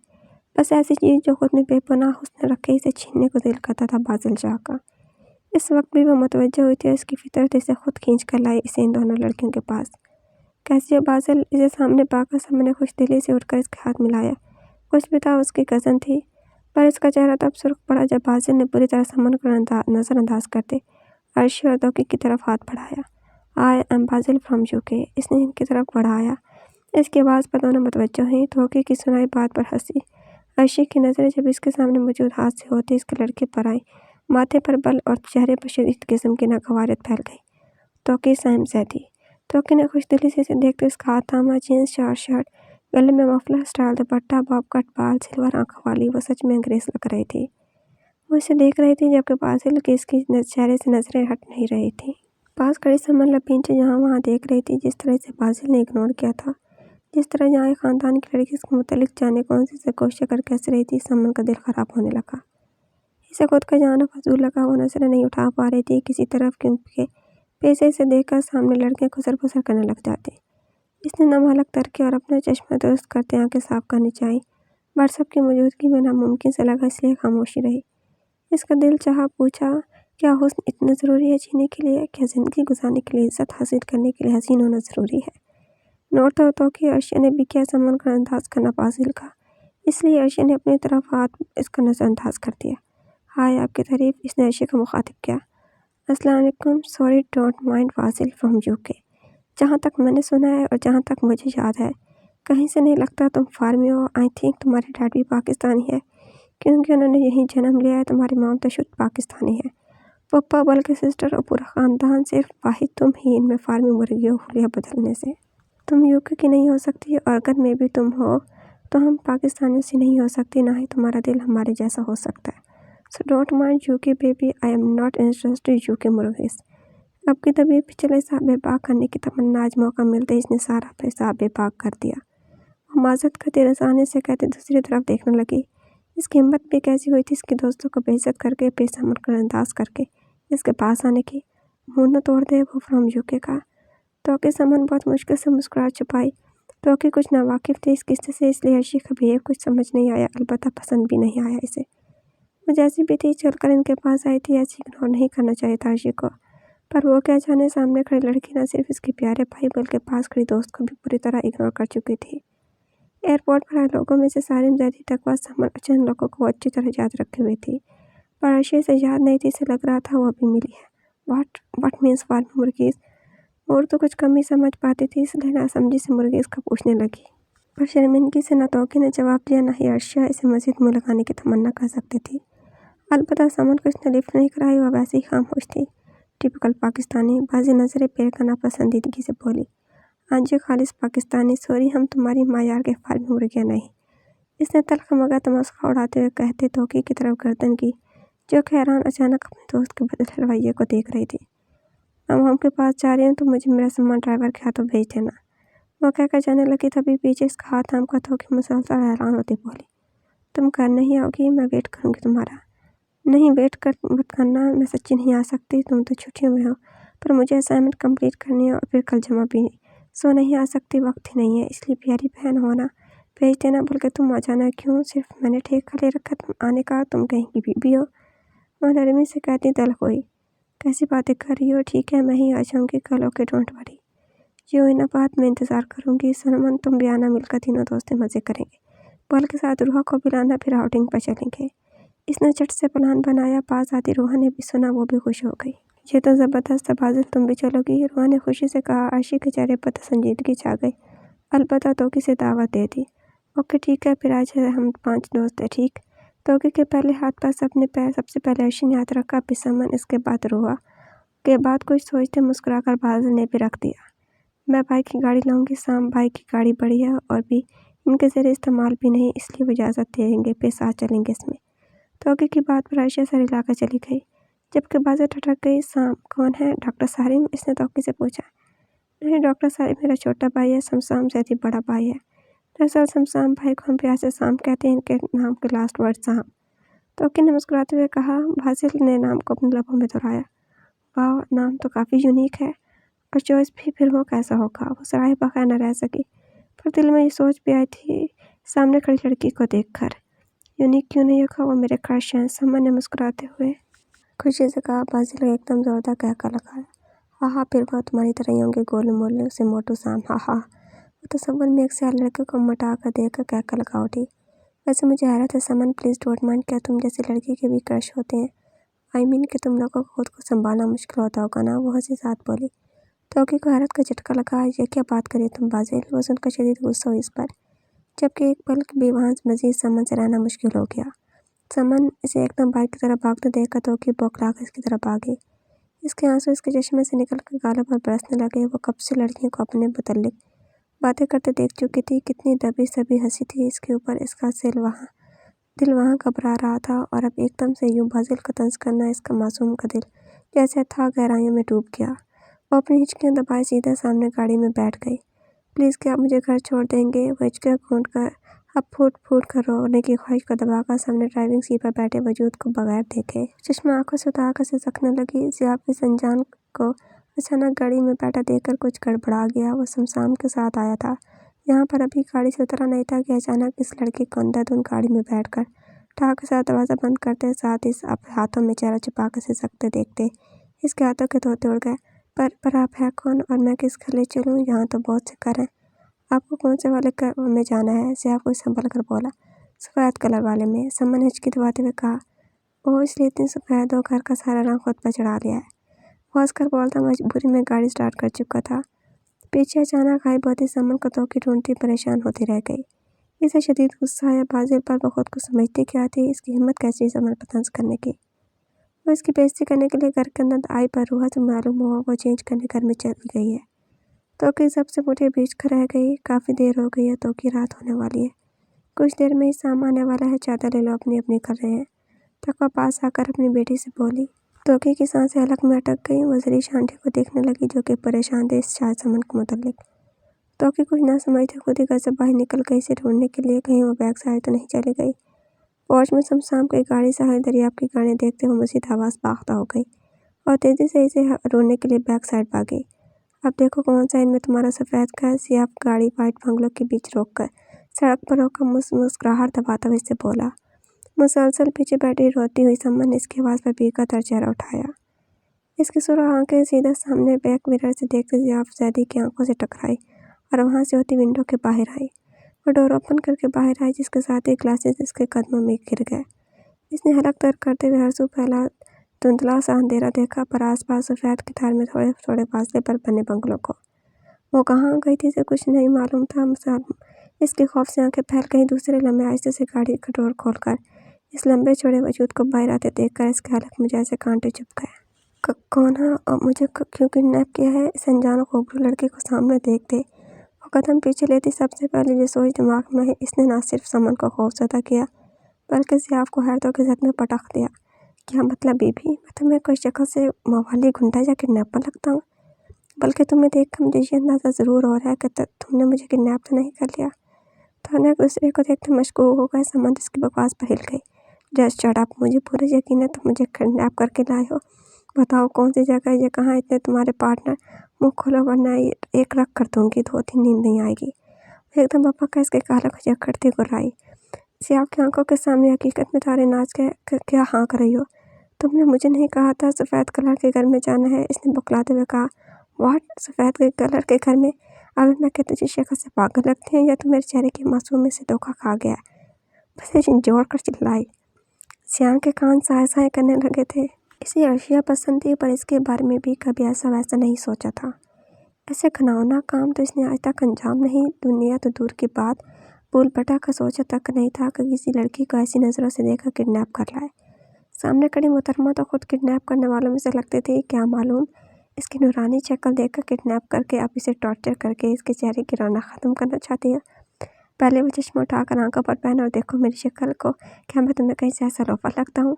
بس ایسی چیز جو خود میں بے پناہ حسن رکھے اسے چھیننے کو دل کرتا تھا باسل شاہ کا۔ اس وقت بھی وہ متوجہ ہوئی تھی اور اس کی فطرت اسے خود کھینچ کر لائی اسے ان دونوں لڑکیوں کے پاس۔ کیسی ہو باسل؟ اسے سامنے پا کر سب نے خوش دلی سے اٹھ کر اس کے ہاتھ ملایا۔ کچھ بھی تھا، اس کی کزن تھی، پر اس کا چہرہ تب سرخ پڑا جب باسل نے پوری طرح سمن کو نظر انداز کرتے عرشی اور توقع کی طرف ہاتھ بڑھایا۔ I am Basil from UK۔ اس نے ان کی طرف بڑھایا۔ اس کی آواز پر دونوں متوجہ ہوئیں۔ توقع کی سنائی بات پر ہنسی۔ عرشی کی نظریں جب اس کے سامنے موجود ہاتھ سے ہوتے اس کے لڑکے پر آئیں، ماتھے پر بل اور چہرے پر شدید قسم کی ناگوارت پھیل گئی۔ توقع سائم زیدی۔ توقع نے خوش دلی سے اسے دیکھتے اس کا ہاتھ تھاما۔ جینس شرٹ، گلے میں مفلر سٹائل دوپٹہ، باب کٹ بال، سلور آنکھوں والی، وہ سچ میں انگریز لگ رہی تھی۔ وہ اسے دیکھ رہی تھی جبکہ باسل کی اس کے چہرے سے نظریں ہٹ نہیں رہی تھی۔ پاس کھڑی سمن لپینچے جہاں وہاں دیکھ رہی تھی، جس طرح اسے باسل نے اگنور کیا تھا، جس طرح جہاں ایک خاندان کی لڑکی اس کے متعلق جانے کون سی سے کوشش کر کے ہنس رہی تھی، سمن کا دل خراب ہونے لگا۔ اسے خود کا جانا فضول لگا۔ وہ نظریں نہیں اٹھا پا رہی تھی کسی طرف، کیونکہ پیچھے اسے دیکھ کر سامنے لڑکے گزر گزر کرنے لگ جاتے۔ اس نے نم حلق تر کے اور اپنا چشمہ درست کرتے آنکھیں صاف کرنی چاہی۔ بٹ سب کی موجودگی میں ناممکن سے لگا، اس لیے خاموشی رہی۔ اس کا دل چاہا، پوچھا، کیا حسن اتنا ضروری ہے جینے کے لیے؟ کیا زندگی گزارنے کے لیے عزت حاصل کرنے کے لیے حسین ہونا ضروری ہے؟ نوٹ تھا توقع عرشی نے بھی کیا سمن کا انداز کرنا باسل کا، اس لیے عرشی نے اپنی طرف ہاتھ اس کا نظر انداز کر دیا۔ ہائے، آپ کی تعریف؟ اس نے عرشی کو مخاطب کیا۔ السلام علیکم، sorry don't mind, Basil from UK۔ جہاں تک میں نے سنا ہے اور جہاں تک مجھے یاد ہے، کہیں سے نہیں لگتا تم فارمی ہو۔ آئی تھنک تمہارے ڈیڈ بھی پاکستانی ہے، کیونکہ انہوں نے یہیں جنم لیا ہے۔ تمہاری مام تو شدھ پاکستانی ہے، پپا بلکہ سسٹر اور پورا خاندان، صرف واحد تم ہی ان میں فارمی مرغیوں حلیہ بدلنے سے۔ تم UK کی نہیں ہو سکتی، اور اگر میں بھی تم ہو تو ہم پاکستانیوں سے نہیں ہو سکتی، نہ ہی تمہارا دل ہمارے جیسا ہو سکتا ہے۔ So don't mind UK baby, I am not interested UK مرغیز۔ اب کی طبیعت پچھلے حساب بے پاک کرنے کی تمنا آج موقع ملتے اس نے سارا حساب بے پاک کر دیا۔ وہ معذرت کرتی رسانے سے کہتے دوسری طرف دیکھنے لگی۔ اس کی ہمت بھی کیسی ہوئی تھی اس کے دوستوں کو بے عزت کر کے، بے سمن کا انداز کر کے اس کے پاس آنے کی۔ منہ نہ توڑ دے وہ فرام UK کا۔ توقع سمن بہت مشکل سے مسکراہٹ چھپائی۔ توقع کچھ ناواقف تھی اس قصے سے، اس لیے عرشی کا بہیو کچھ سمجھ نہیں آیا، البتہ پسند بھی نہیں آیا اسے۔ وہ جیسی بھی تھی چل کر ان کے پاس آئی تھی، ایسے اگنور نہیں کرنا چاہیے تھا عرشی کو، پر وہ کیا جانے سامنے کھڑی لڑکی نہ صرف اس کے پیارے بھائی بلکہ پاس کھڑی دوست کو بھی پوری طرح اگنور کر چکی تھی۔ ایئرپورٹ پر آئے لوگوں میں سے سالم زیدی تک وہ سمن اور چند لوگوں کو اچھی طرح یاد رکھے ہوئی تھی، پر عرشی اسے یاد نہیں تھی۔ اسے لگ رہا تھا وہ ابھی ملی ہے۔ واٹ مینس فارمی مرغیز؟ وہ اردو کچھ کم ہی سمجھ پاتی تھی، اس لیے ناسمجھی سے مرغیز کا پوچھنے لگی، پر شرمندگی سے نہ توقع نے جواب دیا نہ ہی عرشیہ اسے مزید منہ لگانے کی تمنا کر سکتی تھی۔ البتہ سمن کو اس نے لفٹ نہیں کرائی، وہ ویسے ہی خاموش تھی۔ ٹپیکل پاکستانی، بازی نظریں پھیر کر ناپسندیدگی سے بولی، ہاں جی خالص پاکستانی، سوری ہم تمہاری معیار کے فارمی مرغیاں نہیں۔ اس نے تلخ مگر تمسخر اڑاتے ہوئے کہتے توقع کی طرف گردن کی، جو کہ حیران اچانک اپنے دوست کے بدلے رویے کو دیکھ رہی تھی۔ ہم کے پاس جا رہی ہوں تو مجھے میرا سامان ڈرائیور کے ہاتھوں بھیج دینا، وہ کہہ کر جانے لگی۔ تبھی پیچھے اس کا ہاتھ تھام کر توقع مسلسل حیران ہوتی بولی، تم گھر نہیں آؤ گی؟ میں ویٹ کروں گی تمہارا۔ نہیں، ویٹ مت کرنا، میں سچی نہیں آ سکتی، تم تو چھٹیوں میں ہو، پر مجھے اسائنمنٹ کمپلیٹ کرنی ہے اور پھر کل جمع بھی، سو نہیں آ سکتی، وقت ہی نہیں ہے، اس لیے پیاری بہن ہونا بھیج دینا، بلکہ تم آ جانا۔ کیوں؟ صرف میں نے ٹھیکہ لے رکھا تم آنے کا، تم کہیں کی بیوی ہو؟ وہ نرمی سے کہتی تلخ ہوئی، کیسی باتیں کر رہی ہو؟ ٹھیک ہے میں ہی آ جاؤں گی کل، اوکے ڈونٹ وری۔ जो इन बात में इंतज़ार करूँगी। सनमन तुम भी आना, मिलकर तीनों दोस्त मज़े करेंगे। पल के साथ रूहा को भी लाना, फिर आउटिंग पर चलेंगे। इसने झट से प्लान बनाया। पास आती रूहा ने भी सुना, वो भी खुश हो गई। ये तो ज़बरदस्त है बाजिल, तुम भी चलोगी? रूहा ने खुशी से कहा। आशी के चेहरे पर तो संजीदगी छा गई। अलबत्ता तोकी से दावत दे दी। ओके ठीक है, फिर आज हम 5 दोस्त हैं, ठीक? तोकी के पहले हाथ पर सबसे पहले अर्शी ने हाथ रखा, फिर समन, इसके बाद रूहा। के बाद कुछ सोचते मुस्कुराकर बाजिल ने भी रख दिया। मैं भाई की गाड़ी लाऊंगी। शाम भाई की गाड़ी बड़ी है और भी इनके ज़रिए इस्तेमाल भी नहीं, इसलिए वो इजाज़त दे देंगे, फिर साथ चलेंगे इसमें। तोकी की बात पर अर्शी सर हिलाकर चली गई, जबकि बाजिल ठटक गई। शाम कौन है? डॉक्टर सारिम? इसने तोकी से पूछा। नहीं, डॉक्टर सारिम मेरा छोटा भाई है, शमशाम से बड़ा भाई है। दरअसल शमशाम भाई को हम प्यार से शाम कहते हैं, इनके नाम के लास्ट वर्ड शाम। तोकी ने मुस्कुराते हुए कहा। बाजिल ने नाम को अपने लबों में दोहराया। वाह, नाम तो काफ़ी यूनिक है। और चॉइस भी, फिर वो कैसा होगा? वो सराहे बगैर न रह सकी, पर दिल में ये सोच भी आई थी सामने खड़ी लड़की को देखकर। यूनिक क्यों नहीं होगा, वो मेरे क्रश हैं, समन ने मुस्कुराते हुए खुशी से कहा। बाजिल ने एकदम जोरदार कहका लगाया। हाँ, फिर वो तुम्हारी तरह ही होंगे, गोलू मोलू से मोटू शाम। हाँ। वो तो समन में एक साल लड़के को मटा कर देकर कहका लगा उठी। वैसे मुझे हैरत है समन, प्लीज़ डोंट माइंड, क्या तुम जैसी लड़की के भी क्रश होते हैं? आई मीन कि तुम लोगों को खुद को संभालना मुश्किल होता होगा ना? वो हंसी साथ बोली। तोकी को हैरत का झटका लगा। ये क्या बात करी तुम बाजिल? वो सुनकर शदीद गुस्सा हुई इस पर, जबकि एक पल भी वहाँ मजीद समन से रहना मुश्किल हो गया। समन इसे एकदम बाइक की तरफ भागते देखकर तोकी बौखला कर इसकी तरफ भागी। इसके आंसू इसके चश्मे से निकलकर गालों पर बरसने लगे। वो कब से लड़कियों को अपने मुतल्लिक बातें करते देख चुकी थी। कितनी दबी सभी हंसी थी इसके ऊपर। इसका दिल वहाँ घबरा रहा था, और अब एकदम से यूं बाजिल का तंज करना, इसका मासूम का दिल जैसे था गहराइयों में डूब गया। वो अपनी हिचकियाँ दबाए सीधे सामने गाड़ी में बैठ गई। प्लीज़ क्या आप मुझे घर छोड़ देंगे? वो हिचकियाँ घूंट कर अब फूट फूट कर रोने की ख्वाहिश को दबाकर सामने ड्राइविंग सीट पर बैठे वजूद को बगैर देखे चश्मा आंखों से उतार कर सिसकने लगी। ज़ियाब इस अनजान को अचानक गाड़ी में बैठा देखकर कुछ गड़बड़ा गया। वो शमशाम के साथ आया था, यहाँ पर अभी गाड़ी से उतरा नहीं था कि अचानक इस लड़की को अंधाधुंध गाड़ी में बैठकर ठाक के साथ दरवाज़ा बंद करते साथ ही हाथों में चेहरा छुपा कर सिसकते देखते इसके हाथों के तोते उड़ गए। पर आप है कौन और मैं किस घर ले चलूँ? यहाँ तो बहुत से घर हैं, आपको कौन से वाले घर में जाना है? ज़ियाब को संभल कर बोला। सफ़ेद कलर वाले में, समन ने हिचकी दबाते हुए कहा। ओह, इसलिए इतनी सफ़ेद हो, घर का सारा रंग खुद पर चढ़ा लिया है। वो हंसकर बोलता मजबूरी में गाड़ी स्टार्ट कर चुका था। पीछे अचानक आई बहुत ही समन को तोकी ढूंढती परेशान होती रह गई। इसे शदीद गुस्सा आया बाजिल पर। वो खुद को समझती क्या थी, इसकी हिम्मत कैसी समन पर तंज करने की। वो इसकी बेइज्जती करने के लिए घर के अंदर आई, पर रूहा से मालूम हुआ वो चेंज करने घर में चली गई है। तोकी सबसे मुठे बीच कर रह गई। काफ़ी देर हो गई है, तोकी रात होने वाली है, कुछ देर में ही शाम आने वाला है, चादर ले लो, अपनी अपनी कर रहे हैं। तकवा पास आकर अपनी बेटी से बोली। तोकी की सांसें हलक में अटक गई। वो जरीश आंटी को देखने लगी, जो कि परेशान थे इस शायद समन के मुतल्लिक। तोकी कुछ ना समझते खुद ही घर से बाहर निकल गई इसे ढूंढने के लिए, कहीं वो बैग साइड तो नहीं चली गई। फौज में शमशाम की गाड़ी साहिल दरियाब की गाड़ी देखते हुए मजीद आवाज़ बाख्ता हो गई और तेज़ी से इसे ढूंढने के लिए बैक साइड भागी। अब देखो कौन सा इनमें तुम्हारा सफ़ेद घर? ज़ियाब गाड़ी वाइट बंगलों के बीच रोककर सड़क पर होकर मुस्कुराहट दबाता हुआ इससे बोला। मुसलसल पीछे बैठी रोती हुई समन ने इसकी आवाज़ पर भीगा तर चेहरा उठाया। इसकी सुरख आंखें सीधे सामने बैक मिरर से देखते ज़ियाब जैदी की आंखों से टकराई और वहाँ से होती विंडो के बाहर आई। वो डोर ओपन करके बाहर आई, जिसके साथ ही ग्लासेस इसके कदमों में गिर गए। इसने हलक तर करते हुए हरसू फैला धुंधला सा अंधेरा देखा, पर आसपास सफ़ेद की धार में थोड़े थोड़े फासले पर बने बंगलों को। वो कहाँ गई थी इसे कुछ नहीं मालूम था। इसके खौफ से आंखें फैल गई। दूसरे लम्हे आहिस्ते से गाड़ी का डोर खोलकर इस लंबे चौड़े वजूद को बाहर आते देखकर इसके हलक में जैसे कांटे चुभ गए। कौन है और मुझे क्यों किडनैप किया है? इस अनजान खूबसूरत लड़के को सामने देखते वो कदम पीछे लेती सबसे पहले ये सोच दिमाग में है, इसने ना सिर्फ समन को खौफजदा किया बल्कि ज़ियाब को हैरतों के जद में पटक दिया। क्या मतलब बीबी? मैं तुम्हें कोई शक्ल से मवाली गुंडा या किडनैपर लगता हूँ? बल्कि तुम्हें देखकर मुझे ये अंदाज़ा ज़रूर हो रहा है कि तुमने मुझे किडनैप तो नहीं कर लिया। दोनों एक दूसरे को देखते मशकूक हो गए। समन इसकी बकवास पर हिल गई। जस्ट शट अप, मुझे पूरा यकीन है तुम मुझे किडनैप करके लाए हो। बताओ कौन सी जगह है, ये कहाँ? इतने तुम्हारे पार्टनर, मुँह खोलो वरना एक रख कर दूंगी, 2-3 नींद नहीं आएगी। एकदम पापा का इसके काला खजा करती गुर्राई। ज़ियाब की आंखों के सामने हकीकत में तारे नाच के क्या हाँ कर रही हो? तुमने मुझे नहीं कहा था सफ़ेद कलर के घर में जाना है? इसने बौखलाते हुए कहा। वाट सफ़ेद के कलर के घर में अभी मैं क्या तुझे शक्ल से पागल लगती है या तू मेरे चेहरे की मासूमी से धोखा खा गया? बस ये जोड़ कर चिल्लाई। श्याम के कान साए साए करने लगे थे। इसे अर्शिया पसंद थी पर इसके बारे में भी कभी ऐसा वैसा नहीं सोचा था। ऐसे घिनौना काम तो इसने आज तक अंजाम नहीं, दुनिया तो दूर की बात, भूल भटक का सोचा तक नहीं था कि किसी लड़की को ऐसी नज़रों से देखकर किडनैप कर लाए। सामने खड़ी मोहतरमा तो खुद किडनैप करने वालों में से लगती थी। क्या मालूम इसकी नूरानी शक्ल देखकर किडनैप करके अब इसे टॉर्चर करके इसके चेहरे की रौनक ख़त्म करना चाहती है। पहले वो चश्मा उठाकर आंखों पर पहना और देखो मेरी शक्ल को, क्या मैं तुम्हें कहीं से ऐसा लोफर लगता हूँ?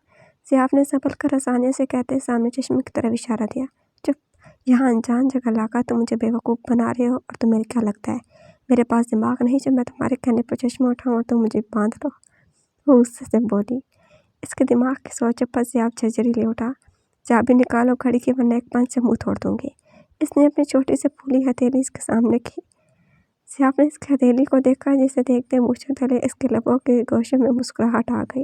ज़ियाफ ने संभल कर आसानी से कहते सामने चश्मे की तरफ इशारा दिया। चुप, यहाँ अनजान जगह लाकर तुम मुझे बेवकूफ़ बना रहे हो और तुम्हें क्या लगता है मेरे पास दिमाग नहीं जो मैं तुम्हारे कहने पर चश्मा उठाऊँ और तुम मुझे बांध लो? वो गुस्से से बोली। इसके दिमाग की सोच पर ज़ियाफ झरझरी ले उठा। चाबी निकालो घड़ी की वरना एक पंच से मुँह तोड़ दूंगी। इसने अपनी छोटी से फूली हथेली इसके सामने की। ज़ियाफ ने इसकी हथेली को देखा जिसे देखते मूछों तले इसके लबों के गोशे में मुस्कुराहट आ गई।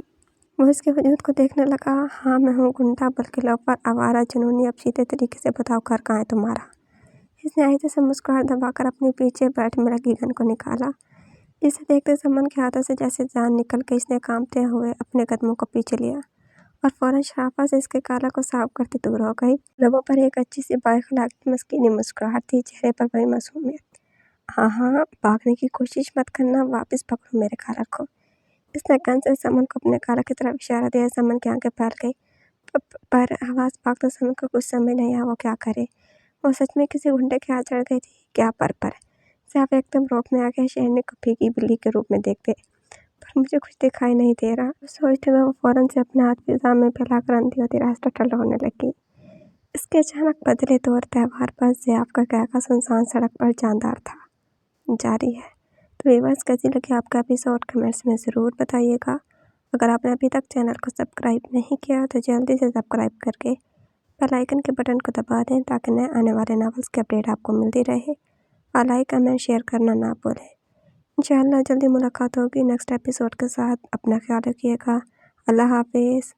वो इसके वजूद को देखने लगा। हाँ मैं हूँ गुंडा बल्कि लोफर आवारा जुनूनी, अब सीधे तरीके से बताओ घर कहाँ है तुम्हारा? इसने आहिस्ते से मुस्कुराहट दबाकर अपने पीछे बैठ में लगी गन को निकाला। इसे देखते समन के हाथों से जैसे जान निकल के इसने कांपते हुए अपने कदमों को पीछे लिया और फौरन शराफत से इसके काला को साफ करते दूर हो गई। लबों पर एक अच्छी सी बाइखलाक की मस्कीनी मुस्कुराहट थी, चेहरे पर वही मासूमियत। हाँ हाँ, भागने की कोशिश मत करना, वापस पकड़ो मेरे कालर को। इसने गन से समन को अपने कालर की तरफ इशारा दिया। समन की आंखें फैल गई पर आवाज़ पाक तो समन को कुछ समझ नहीं आया वो क्या करे। वो सच में किसी गुंडे के हाथ चढ़ गई थी क्या? पर सिर्फ एकदम रोक में आ गया। शहर को भीगी बिल्ली के रूप में देखते पर मुझे कुछ दिखाई नहीं दे रहा, सोचते हुए वो फौरन से अपने हाथ फिजा में फैलाकर अंधी होती रास्ता ठंडा होने लगी। इसके अचानक बदले तौर त्यौहार पर ज़ियाफ का कहका सुनसान सड़क पर जानदार था। जारी है। तो व्यूअर्स कैसी लगी आपका एपिसोड कमेंट्स में ज़रूर बताइएगा। अगर आपने अभी तक चैनल को सब्सक्राइब नहीं किया तो जल्दी से सब्सक्राइब करके बेल आइकन के बटन को दबा दें ताकि नए आने वाले नॉवेल्स की अपडेट आपको मिलती रहे। और लाइक कमेंट शेयर करना ना भूलें। इंशाअल्लाह जल्दी मुलाकात होगी नेक्स्ट एपिसोड के साथ। अपना ख्याल रखिएगा। अल्लाह हाफिज़।